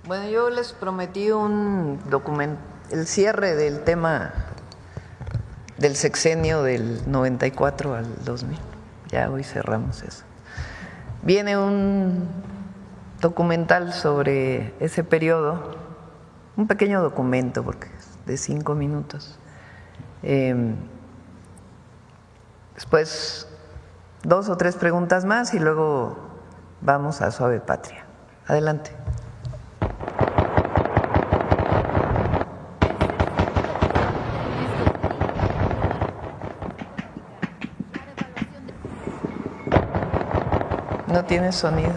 Bueno, yo les prometí un documento, el cierre del tema del sexenio del 94 al 2000. Ya hoy cerramos eso. Viene un documental sobre ese periodo, un pequeño documento, porque es de 5 minutos. Después 2 o 3 preguntas más y luego vamos a Suave Patria. Adelante. No tiene sonido.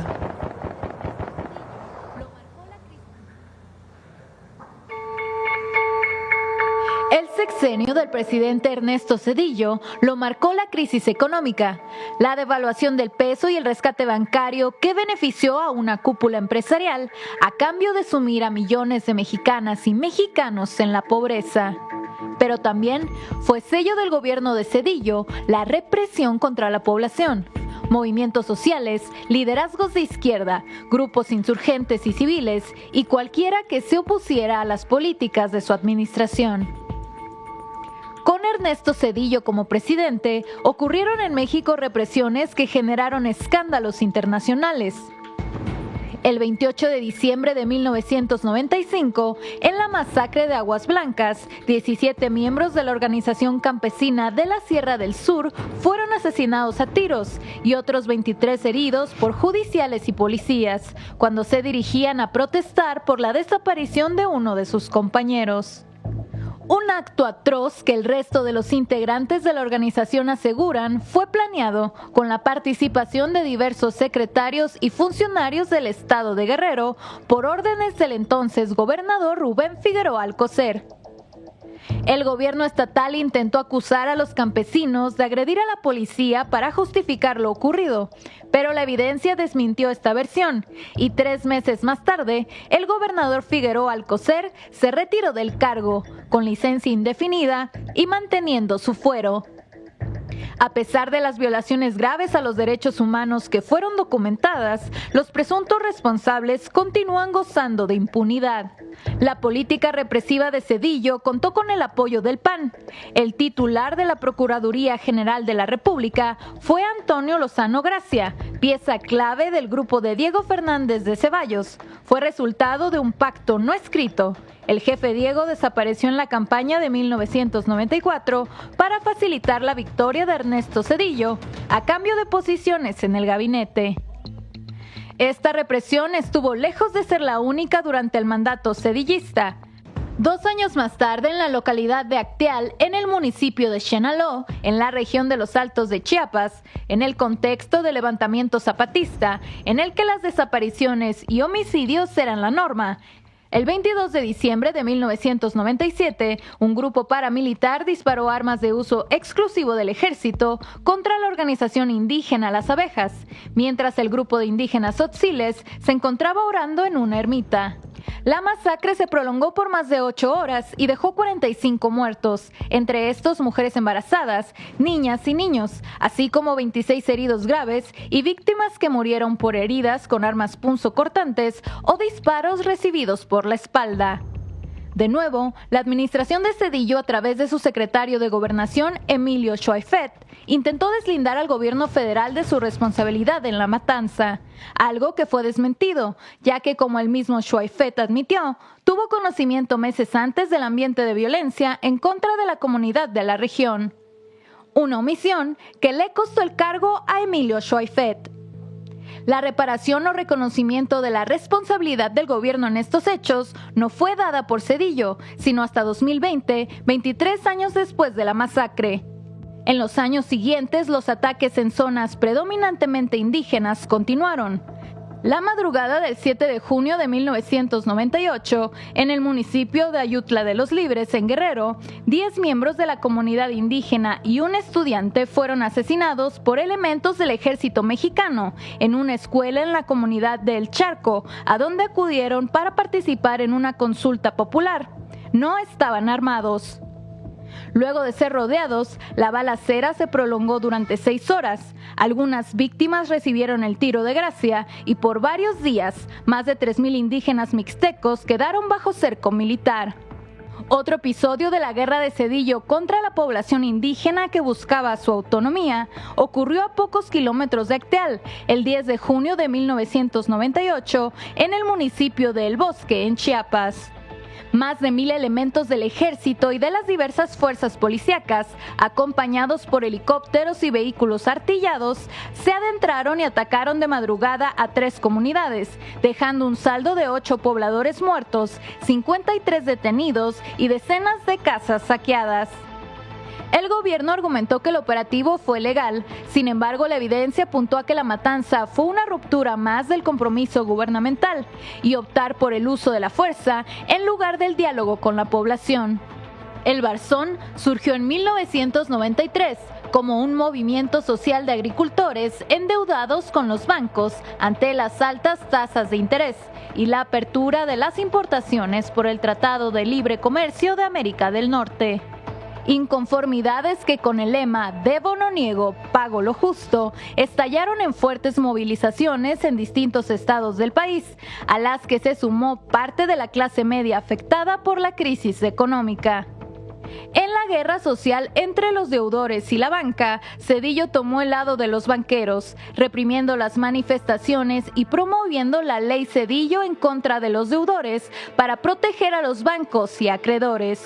El sexenio del presidente Ernesto Zedillo lo marcó la crisis económica, la devaluación del peso y el rescate bancario que benefició a una cúpula empresarial a cambio de sumir a millones de mexicanas y mexicanos en la pobreza. Pero también fue sello del gobierno de Zedillo la represión contra la población. Movimientos sociales, liderazgos de izquierda, grupos insurgentes y civiles y cualquiera que se opusiera a las políticas de su administración. Con Ernesto Zedillo como presidente, ocurrieron en México represiones que generaron escándalos internacionales. El 28 de diciembre de 1995, en la masacre de Aguas Blancas, 17 miembros de la organización campesina de la Sierra del Sur fueron asesinados a tiros y otros 23 heridos por judiciales y policías, cuando se dirigían a protestar por la desaparición de uno de sus compañeros. Un acto atroz que el resto de los integrantes de la organización aseguran fue planeado con la participación de diversos secretarios y funcionarios del estado de Guerrero por órdenes del entonces gobernador Rubén Figueroa Alcocer. El gobierno estatal intentó acusar a los campesinos de agredir a la policía para justificar lo ocurrido, pero la evidencia desmintió esta versión y 3 meses más tarde, el gobernador Figueroa Alcocer se retiró del cargo, con licencia indefinida y manteniendo su fuero. A pesar de las violaciones graves a los derechos humanos que fueron documentadas, los presuntos responsables continúan gozando de impunidad. La política represiva de Zedillo contó con el apoyo del PAN. El titular de la Procuraduría General de la República fue Antonio Lozano Gracia, pieza clave del grupo de Diego Fernández de Ceballos. Fue resultado de un pacto no escrito. El jefe Diego desapareció en la campaña de 1994 para facilitar la victoria de Ernesto Zedillo, a cambio de posiciones en el gabinete. Esta represión estuvo lejos de ser la única durante el mandato zedillista. 2 años más tarde, en la localidad de Acteal, en el municipio de Chenaló, en la región de los Altos de Chiapas, en el contexto del levantamiento zapatista, en el que las desapariciones y homicidios eran la norma, el 22 de diciembre de 1997, un grupo paramilitar disparó armas de uso exclusivo del ejército contra la organización indígena Las Abejas, mientras el grupo de indígenas tzotziles se encontraba orando en una ermita. La masacre se prolongó por más de 8 horas y dejó 45 muertos, entre estos mujeres embarazadas, niñas y niños, así como 26 heridos graves y víctimas que murieron por heridas con armas punzocortantes o disparos recibidos por la espalda. De nuevo, la administración de Zedillo, a través de su secretario de Gobernación, Emilio Schweifet, intentó deslindar al gobierno federal de su responsabilidad en la matanza, algo que fue desmentido, ya que, como el mismo Schweifet admitió, tuvo conocimiento meses antes del ambiente de violencia en contra de la comunidad de la región. Una omisión que le costó el cargo a Emilio Schweifet. La reparación o reconocimiento de la responsabilidad del gobierno en estos hechos no fue dada por Zedillo, sino hasta 2020, 23 años después de la masacre. En los años siguientes, los ataques en zonas predominantemente indígenas continuaron. La madrugada del 7 de junio de 1998, en el municipio de Ayutla de los Libres, en Guerrero, 10 miembros de la comunidad indígena y un estudiante fueron asesinados por elementos del ejército mexicano en una escuela en la comunidad de El Charco, a donde acudieron para participar en una consulta popular. No estaban armados. Luego de ser rodeados, la balacera se prolongó durante 6 horas. Algunas víctimas recibieron el tiro de gracia y por varios días, más de 3,000 indígenas mixtecos quedaron bajo cerco militar. Otro episodio de la guerra de Zedillo contra la población indígena que buscaba su autonomía ocurrió a pocos kilómetros de Acteal, el 10 de junio de 1998, en el municipio de El Bosque, en Chiapas. Más de 1,000 elementos del ejército y de las diversas fuerzas policíacas, acompañados por helicópteros y vehículos artillados, se adentraron y atacaron de madrugada a 3 comunidades, dejando un saldo de 8 pobladores muertos, 53 detenidos y decenas de casas saqueadas. El gobierno argumentó que el operativo fue legal, sin embargo la evidencia apuntó a que la matanza fue una ruptura más del compromiso gubernamental y optar por el uso de la fuerza en lugar del diálogo con la población. El Barzón surgió en 1993 como un movimiento social de agricultores endeudados con los bancos ante las altas tasas de interés y la apertura de las importaciones por el Tratado de Libre Comercio de América del Norte. Inconformidades que con el lema "Debo no niego, pago lo justo" estallaron en fuertes movilizaciones en distintos estados del país, a las que se sumó parte de la clase media afectada por la crisis económica. En la guerra social entre los deudores y la banca, Zedillo tomó el lado de los banqueros, reprimiendo las manifestaciones y promoviendo la ley Zedillo en contra de los deudores para proteger a los bancos y acreedores.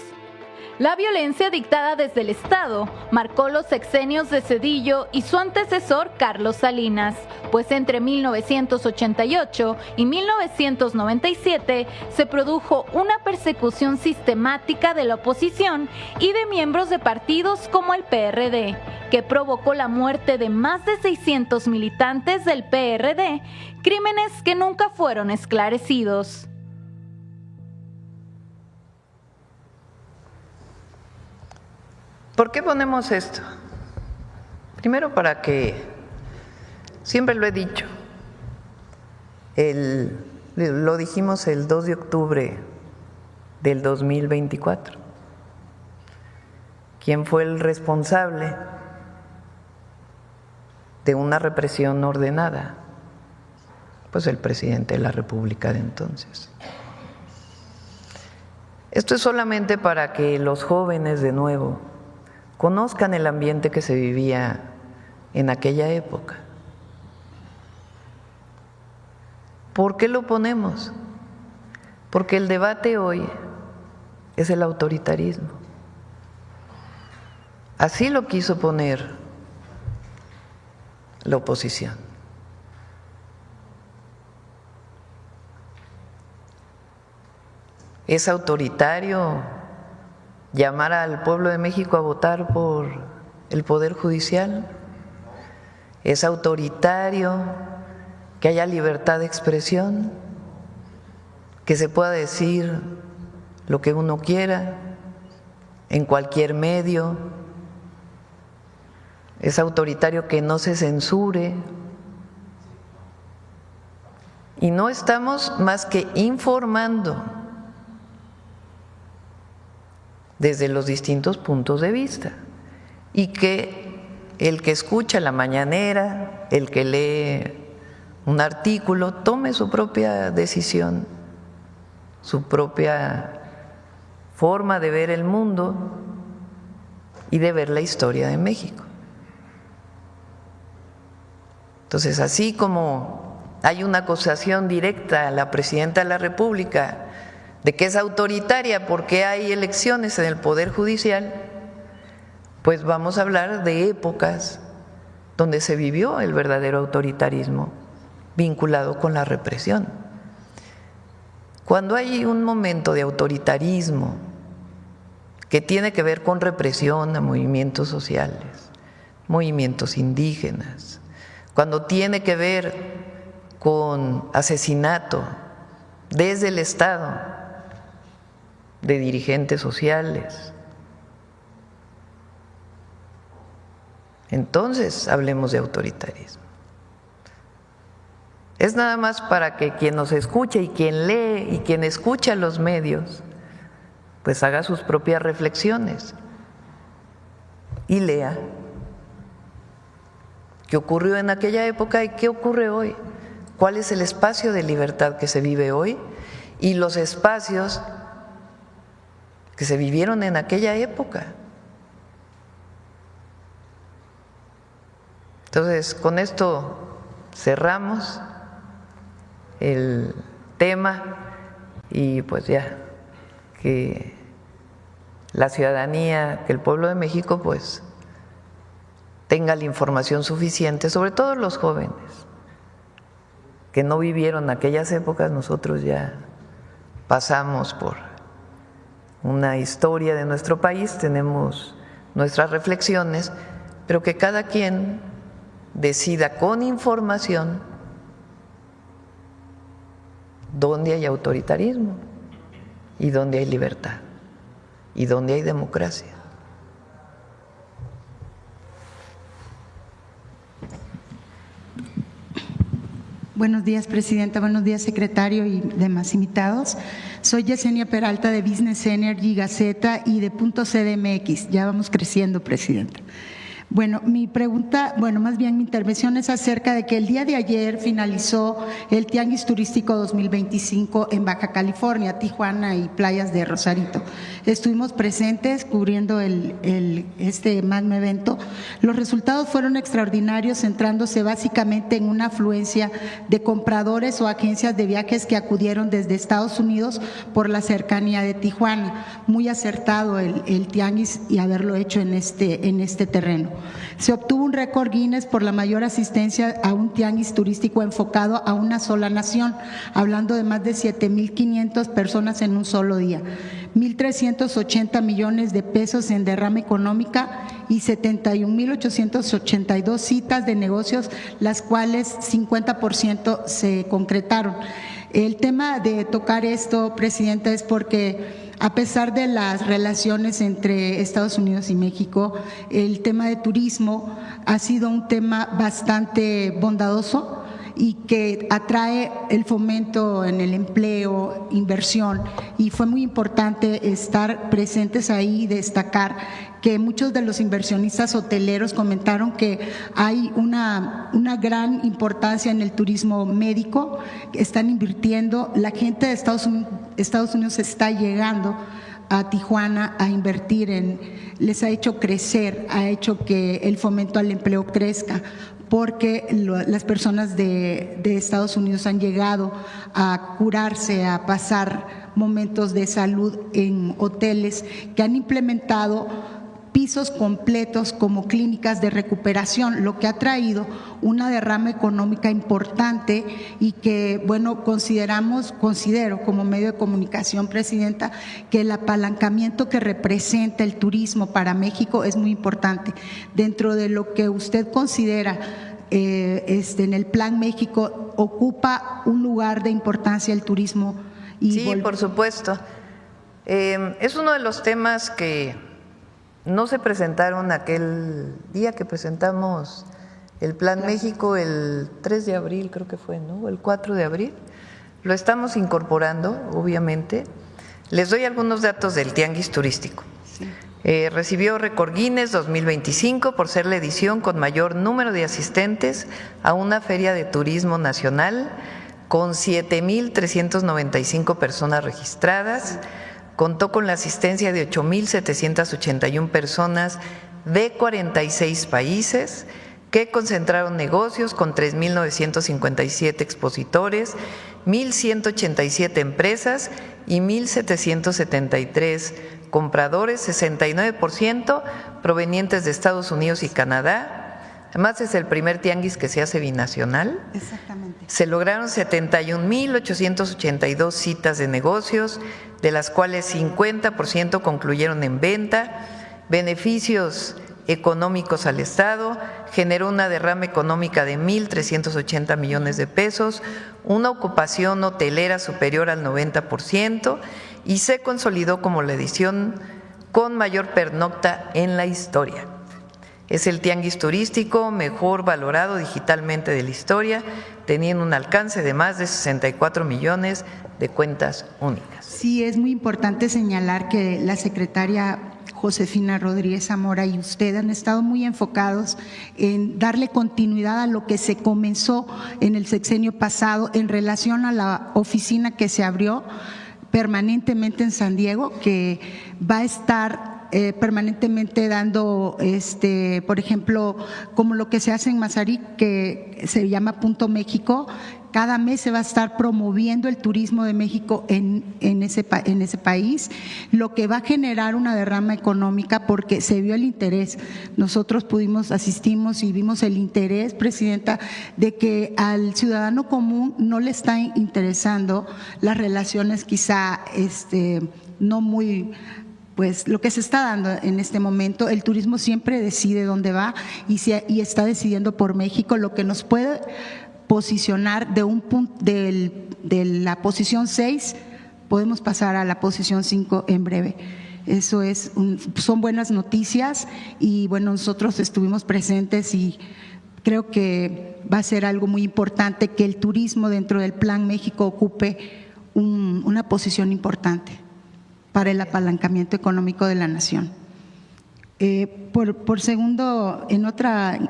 La violencia dictada desde el Estado marcó los sexenios de Zedillo y su antecesor Carlos Salinas, pues entre 1988 y 1997 se produjo una persecución sistemática de la oposición y de miembros de partidos como el PRD, que provocó la muerte de más de 600 militantes del PRD, crímenes que nunca fueron esclarecidos. ¿Por qué ponemos esto? Primero para que, siempre lo he dicho, lo dijimos el 2 de octubre del 2024. ¿Quién fue el responsable de una represión ordenada? Pues el presidente de la República de entonces. Esto es solamente para que los jóvenes de nuevo conozcan el ambiente que se vivía en aquella época. ¿Por qué lo ponemos? Porque el debate hoy es el autoritarismo. Así lo quiso poner la oposición. Es autoritario llamar al pueblo de México a votar por el Poder Judicial. Es autoritario que haya libertad de expresión, que se pueda decir lo que uno quiera en cualquier medio. Es autoritario que no se censure. Y no estamos más que informando desde los distintos puntos de vista, y que el que escucha la mañanera, el que lee un artículo, tome su propia decisión, su propia forma de ver el mundo y de ver la historia de México. Entonces, así como hay una acusación directa a la presidenta de la República de que es autoritaria porque hay elecciones en el Poder Judicial, pues vamos a hablar de épocas donde se vivió el verdadero autoritarismo vinculado con la represión. Cuando hay un momento de autoritarismo que tiene que ver con represión a movimientos sociales, movimientos indígenas, cuando tiene que ver con asesinato desde el Estado de dirigentes sociales, entonces hablemos de autoritarismo. Es nada más para que quien nos escuche y quien lee y quien escucha los medios, pues haga sus propias reflexiones y lea qué ocurrió en aquella época y qué ocurre hoy, cuál es el espacio de libertad que se vive hoy y los espacios que se vivieron en aquella época. Entonces, con esto cerramos el tema y pues ya que la ciudadanía, que el pueblo de México pues tenga la información suficiente, sobre todo los jóvenes que no vivieron aquellas épocas. Nosotros ya pasamos por una historia de nuestro país, tenemos nuestras reflexiones, pero que cada quien decida con información dónde hay autoritarismo y dónde hay libertad y dónde hay democracia. Buenos días, presidenta. Buenos días, secretario y demás invitados. Soy Yesenia Peralta de Business Energy, Gaceta y de Punto CDMX. Ya vamos creciendo, presidenta. Bueno, mi pregunta, más bien mi intervención es acerca de que el día de ayer finalizó el Tianguis Turístico 2025 en Baja California, Tijuana y playas de Rosarito. Estuvimos presentes cubriendo este magno evento. Los resultados fueron extraordinarios, centrándose básicamente en una afluencia de compradores o agencias de viajes que acudieron desde Estados Unidos por la cercanía de Tijuana. Muy acertado el Tianguis y haberlo hecho en este terreno. Se obtuvo un récord Guinness por la mayor asistencia a un tianguis turístico enfocado a una sola nación, hablando de más de 7,500 personas en un solo día, 1,380 millones de pesos en derrama económica y 71,882 citas de negocios, las cuales 50% se concretaron. El tema de tocar esto, presidenta, es porque a pesar de las relaciones entre Estados Unidos y México, el tema de turismo ha sido un tema bastante bondadoso y que atrae el fomento en el empleo, inversión, y fue muy importante estar presentes ahí y destacar que muchos de los inversionistas hoteleros comentaron que hay una gran importancia en el turismo médico, están invirtiendo, la gente de Estados Unidos está llegando a Tijuana a invertir les ha hecho crecer, ha hecho que el fomento al empleo crezca, porque las personas de Estados Unidos han llegado a curarse, a pasar momentos de salud en hoteles que han implementado pisos completos como clínicas de recuperación, lo que ha traído una derrama económica importante y que, considero como medio de comunicación, presidenta, que el apalancamiento que representa el turismo para México es muy importante. Dentro de lo que usted considera en el Plan México, ¿ocupa un lugar de importancia el turismo? Sí, por supuesto. Es uno de los temas que no se presentaron aquel día que presentamos el Plan México, el 3 de abril creo que fue, ¿no? El 4 de abril. Lo estamos incorporando, obviamente. Les doy algunos datos del Tianguis Turístico. Sí. Recibió récord Guinness 2025 por ser la edición con mayor número de asistentes a una feria de turismo nacional, con 7,395 personas registradas. Contó con la asistencia de 8,781 personas de 46 países que concentraron negocios con 3,957 expositores, 1,187 empresas y 1,773 compradores, 69% provenientes de Estados Unidos y Canadá. Además, es el primer tianguis que se hace binacional. Exactamente. Se lograron 71,882 citas de negocios, de las cuales 50% concluyeron en venta, beneficios económicos al Estado, generó una derrama económica de 1,380 millones de pesos, una ocupación hotelera superior al 90% y se consolidó como la edición con mayor pernocta en la historia. Es el tianguis turístico mejor valorado digitalmente de la historia, teniendo un alcance de más de 64 millones de cuentas únicas. Sí, es muy importante señalar que la secretaria Josefina Rodríguez Zamora y usted han estado muy enfocados en darle continuidad a lo que se comenzó en el sexenio pasado en relación a la oficina que se abrió permanentemente en San Diego, que va a estar permanentemente dando, por ejemplo, como lo que se hace en Mazarik, que se llama Punto México. Cada mes se va a estar promoviendo el turismo de México en ese país, lo que va a generar una derrama económica porque se vio el interés. Nosotros asistimos y vimos el interés, presidenta, de que al ciudadano común no le están interesando las relaciones quizá no muy pues lo que se está dando en este momento. El turismo siempre decide dónde va y está decidiendo por México, lo que nos puede posicionar de un punto de la posición 6, podemos pasar a la posición 5 en breve. Eso son buenas noticias y bueno, nosotros estuvimos presentes y creo que va a ser algo muy importante que el turismo dentro del Plan México ocupe una posición importante para el apalancamiento económico de la nación. Por segundo, en otra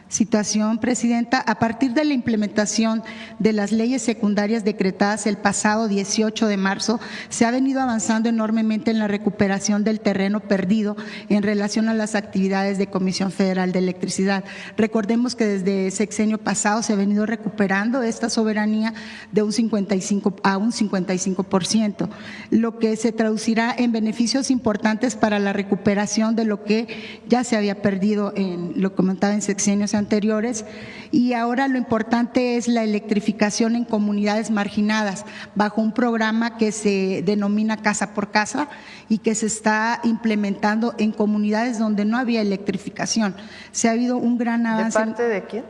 situación, Presidenta, a partir de la implementación de las leyes secundarias decretadas el pasado 18 de marzo, se ha venido avanzando enormemente en la recuperación del terreno perdido en relación a las actividades de Comisión Federal de Electricidad. Recordemos que desde el sexenio pasado se ha venido recuperando esta soberanía de un 55 a un 55%, lo que se traducirá en beneficios importantes para la recuperación de lo que ya se había perdido, lo comentaba en sexenios anteriores, y ahora lo importante es la electrificación en comunidades marginadas bajo un programa que se denomina Casa por Casa y que se está implementando en comunidades donde no había electrificación. Se ha habido un gran avance. ¿De parte de quién?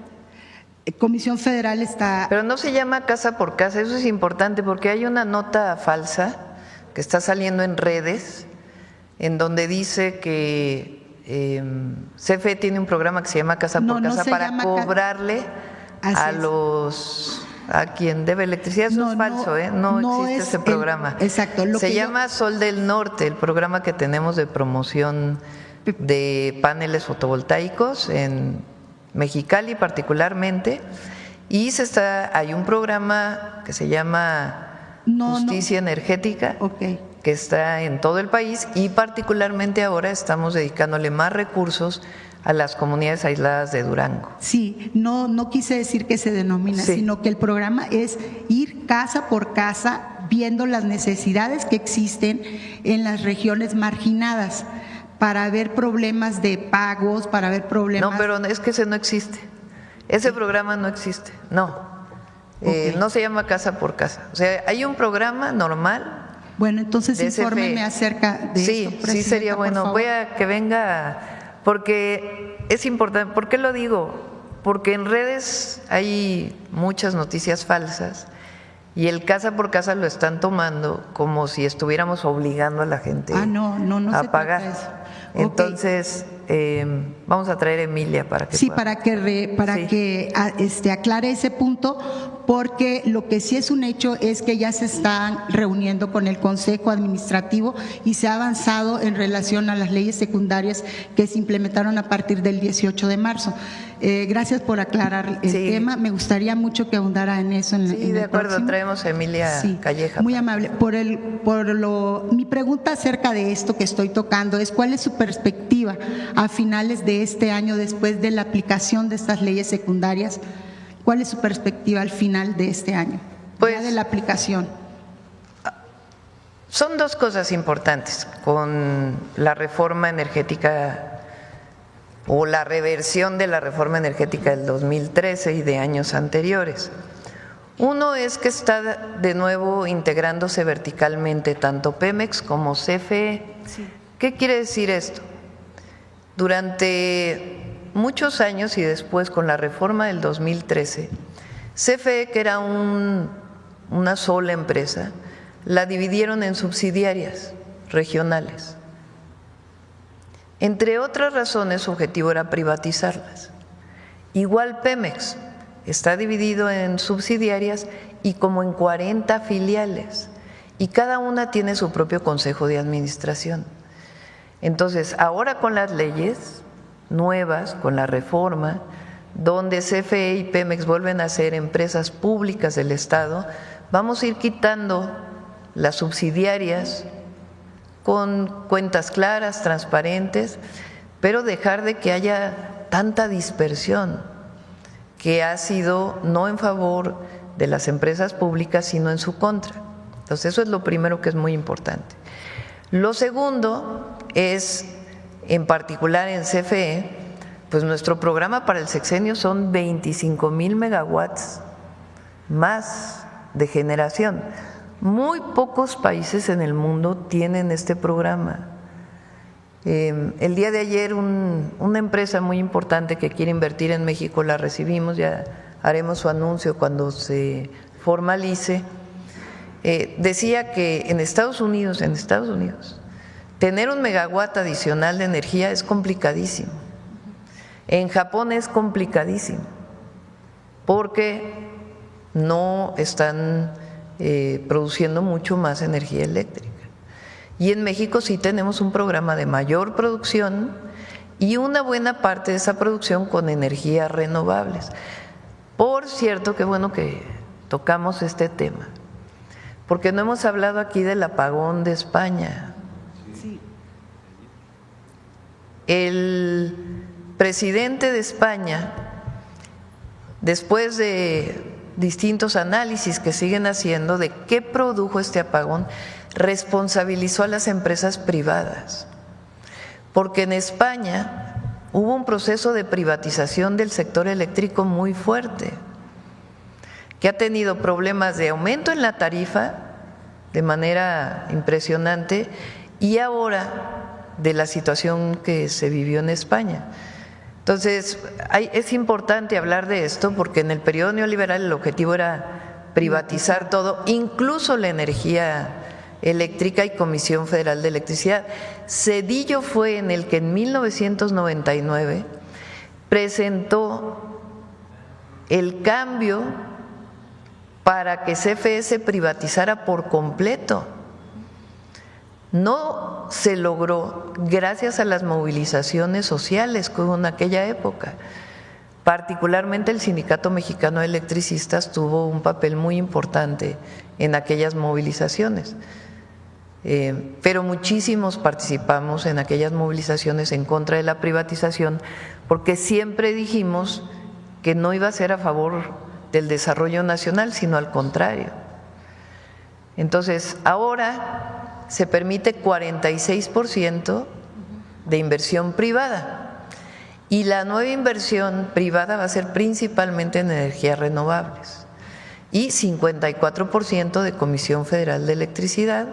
Comisión Federal está… Pero no se llama Casa por Casa, eso es importante porque hay una nota falsa que está saliendo en redes en donde dice que CFE tiene un programa que se llama Casa por Casa para cobrarle a quien debe electricidad. Eso es falso, no existe ese programa. Exacto. Se llama Sol del Norte, el programa que tenemos de promoción de paneles fotovoltaicos en Mexicali particularmente, y hay un programa que se llama Justicia Energética, que está en todo el país, y particularmente ahora estamos dedicándole más recursos a las comunidades aisladas de Durango. Sí, no quise decir que se denomina, sino que el programa es ir casa por casa viendo las necesidades que existen en las regiones marginadas para ver problemas de pagos, para ver problemas… No, pero es que ese no existe, ese programa no existe, no se llama Casa por Casa, o sea, hay un programa normal. Bueno, entonces infórmeme acerca de esto. Sí, sería bueno. Voy a que venga, porque es importante. ¿Por qué lo digo? Porque en redes hay muchas noticias falsas y el Casa por Casa lo están tomando como si estuviéramos obligando a la gente a pagar. Entonces, vamos a traer a Emilia para que aclare ese punto, porque lo que sí es un hecho es que ya se están reuniendo con el Consejo Administrativo y se ha avanzado en relación a las leyes secundarias que se implementaron a partir del 18 de marzo. Gracias por aclarar el tema. Me gustaría mucho que ahondara en eso. De acuerdo, próximo. Traemos a Emilia Calleja. Muy amable. Mi pregunta acerca de esto que estoy tocando es ¿cuál es su perspectiva a finales de este año después de la aplicación de estas leyes secundarias? ¿Cuál es su perspectiva al final de este año, ya de la aplicación? Son dos cosas importantes con la reforma energética o la reversión de la reforma energética del 2013 y de años anteriores. Uno es que está de nuevo integrándose verticalmente tanto Pemex como CFE. ¿Qué quiere decir esto? Durante muchos años y después con la reforma del 2013, CFE, que era una sola empresa, la dividieron en subsidiarias regionales. Entre otras razones, su objetivo era privatizarlas. Igual Pemex está dividido en subsidiarias y como en 40 filiales, y cada una tiene su propio consejo de administración. Entonces, ahora con las leyes nuevas, con la reforma, donde CFE y Pemex vuelven a ser empresas públicas del Estado, vamos a ir quitando las subsidiarias con cuentas claras, transparentes, pero dejar de que haya tanta dispersión que ha sido no en favor de las empresas públicas, sino en su contra. Entonces, eso es lo primero que es muy importante. Lo segundo es, en particular en CFE, pues nuestro programa para el sexenio son 25,000 megawatts más de generación. Muy pocos países en el mundo tienen este programa. El día de ayer una empresa muy importante que quiere invertir en México la recibimos, ya haremos su anuncio cuando se formalice. Decía que en Estados Unidos, tener un megawatt adicional de energía es complicadísimo. En Japón es complicadísimo porque no están produciendo mucho más energía eléctrica. Y en México sí tenemos un programa de mayor producción y una buena parte de esa producción con energías renovables. Por cierto, qué bueno que tocamos este tema, porque no hemos hablado aquí del apagón de España. Sí. El presidente de España, después de distintos análisis que siguen haciendo de qué produjo este apagón, responsabilizó a las empresas privadas, porque en España hubo un proceso de privatización del sector eléctrico muy fuerte, que ha tenido problemas de aumento en la tarifa de manera impresionante y ahora de la situación que se vivió en España. Entonces, es importante hablar de esto porque en el periodo neoliberal el objetivo era privatizar todo, incluso la energía eléctrica y Comisión Federal de Electricidad. Zedillo fue en el que en 1999 presentó el cambio para que CFE se privatizara por completo. No se logró gracias a las movilizaciones sociales que hubo en aquella época. Particularmente el Sindicato Mexicano de Electricistas tuvo un papel muy importante en aquellas movilizaciones. Pero muchísimos participamos en aquellas movilizaciones en contra de la privatización porque siempre dijimos que no iba a ser a favor del desarrollo nacional, sino al contrario. Entonces, ahora se permite 46% de inversión privada y la nueva inversión privada va a ser principalmente en energías renovables y 54% de Comisión Federal de Electricidad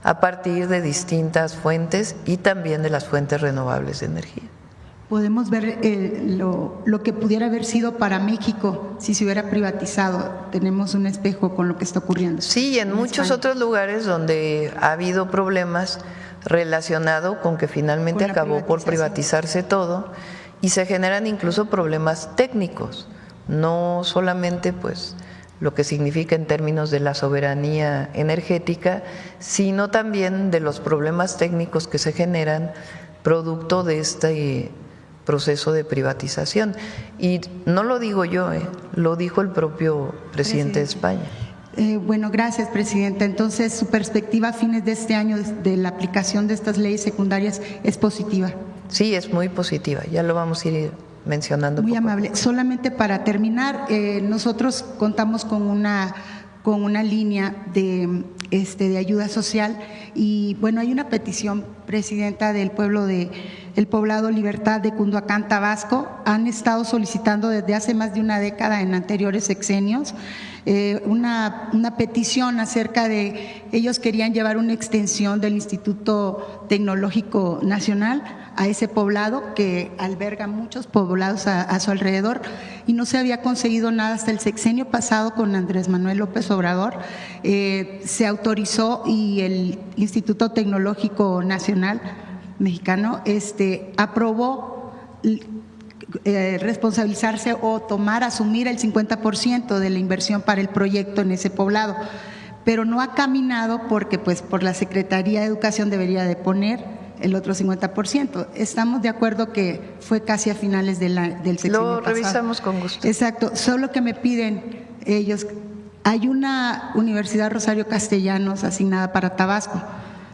a partir de distintas fuentes y también de las fuentes renovables de energía. Podemos ver lo que pudiera haber sido para México si se hubiera privatizado. Tenemos un espejo con lo que está ocurriendo. Sí, en muchos otros lugares donde ha habido problemas relacionados con que finalmente acabó por privatizarse todo y se generan incluso problemas técnicos, no solamente pues lo que significa en términos de la soberanía energética, sino también de los problemas técnicos que se generan producto de este proceso de privatización. Y no lo digo yo, lo dijo el propio presidente de España. Bueno, gracias, Presidenta. Entonces, su perspectiva a fines de este año de la aplicación de estas leyes secundarias es positiva. Sí, es muy positiva, ya lo vamos a ir mencionando. Muy amable. Solamente para terminar, nosotros contamos con una línea de ayuda social y bueno, hay una petición, Presidenta, del pueblo de el Poblado Libertad de Cunduacán, Tabasco. Han estado solicitando desde hace más de una década en anteriores sexenios una petición acerca de, ellos querían llevar una extensión del Instituto Tecnológico Nacional a ese poblado que alberga muchos poblados a su alrededor y no se había conseguido nada hasta el sexenio pasado con Andrés Manuel López Obrador. Se autorizó y el Instituto Tecnológico Nacional Mexicano aprobó responsabilizarse o asumir el 50% de la inversión para el proyecto en ese poblado, pero no ha caminado porque pues por la Secretaría de Educación debería de poner el otro 50%. Estamos de acuerdo que fue casi a finales del sexenio pasado. Lo revisamos con gusto. Exacto, solo que me piden ellos, hay una Universidad Rosario Castellanos asignada para Tabasco,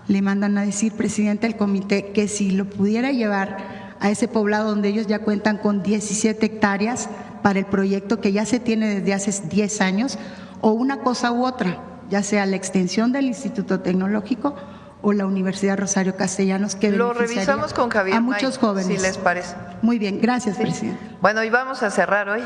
le mandan a decir, Presidente del comité, que si lo pudiera llevar a ese poblado donde ellos ya cuentan con 17 hectáreas para el proyecto que ya se tiene desde hace 10 años, o una cosa u otra, ya sea la extensión del Instituto Tecnológico o la Universidad Rosario Castellanos, que lo revisamos con Javier a muchos jóvenes. Si les parece. Muy bien, gracias, Presidente. Bueno, y vamos a cerrar hoy.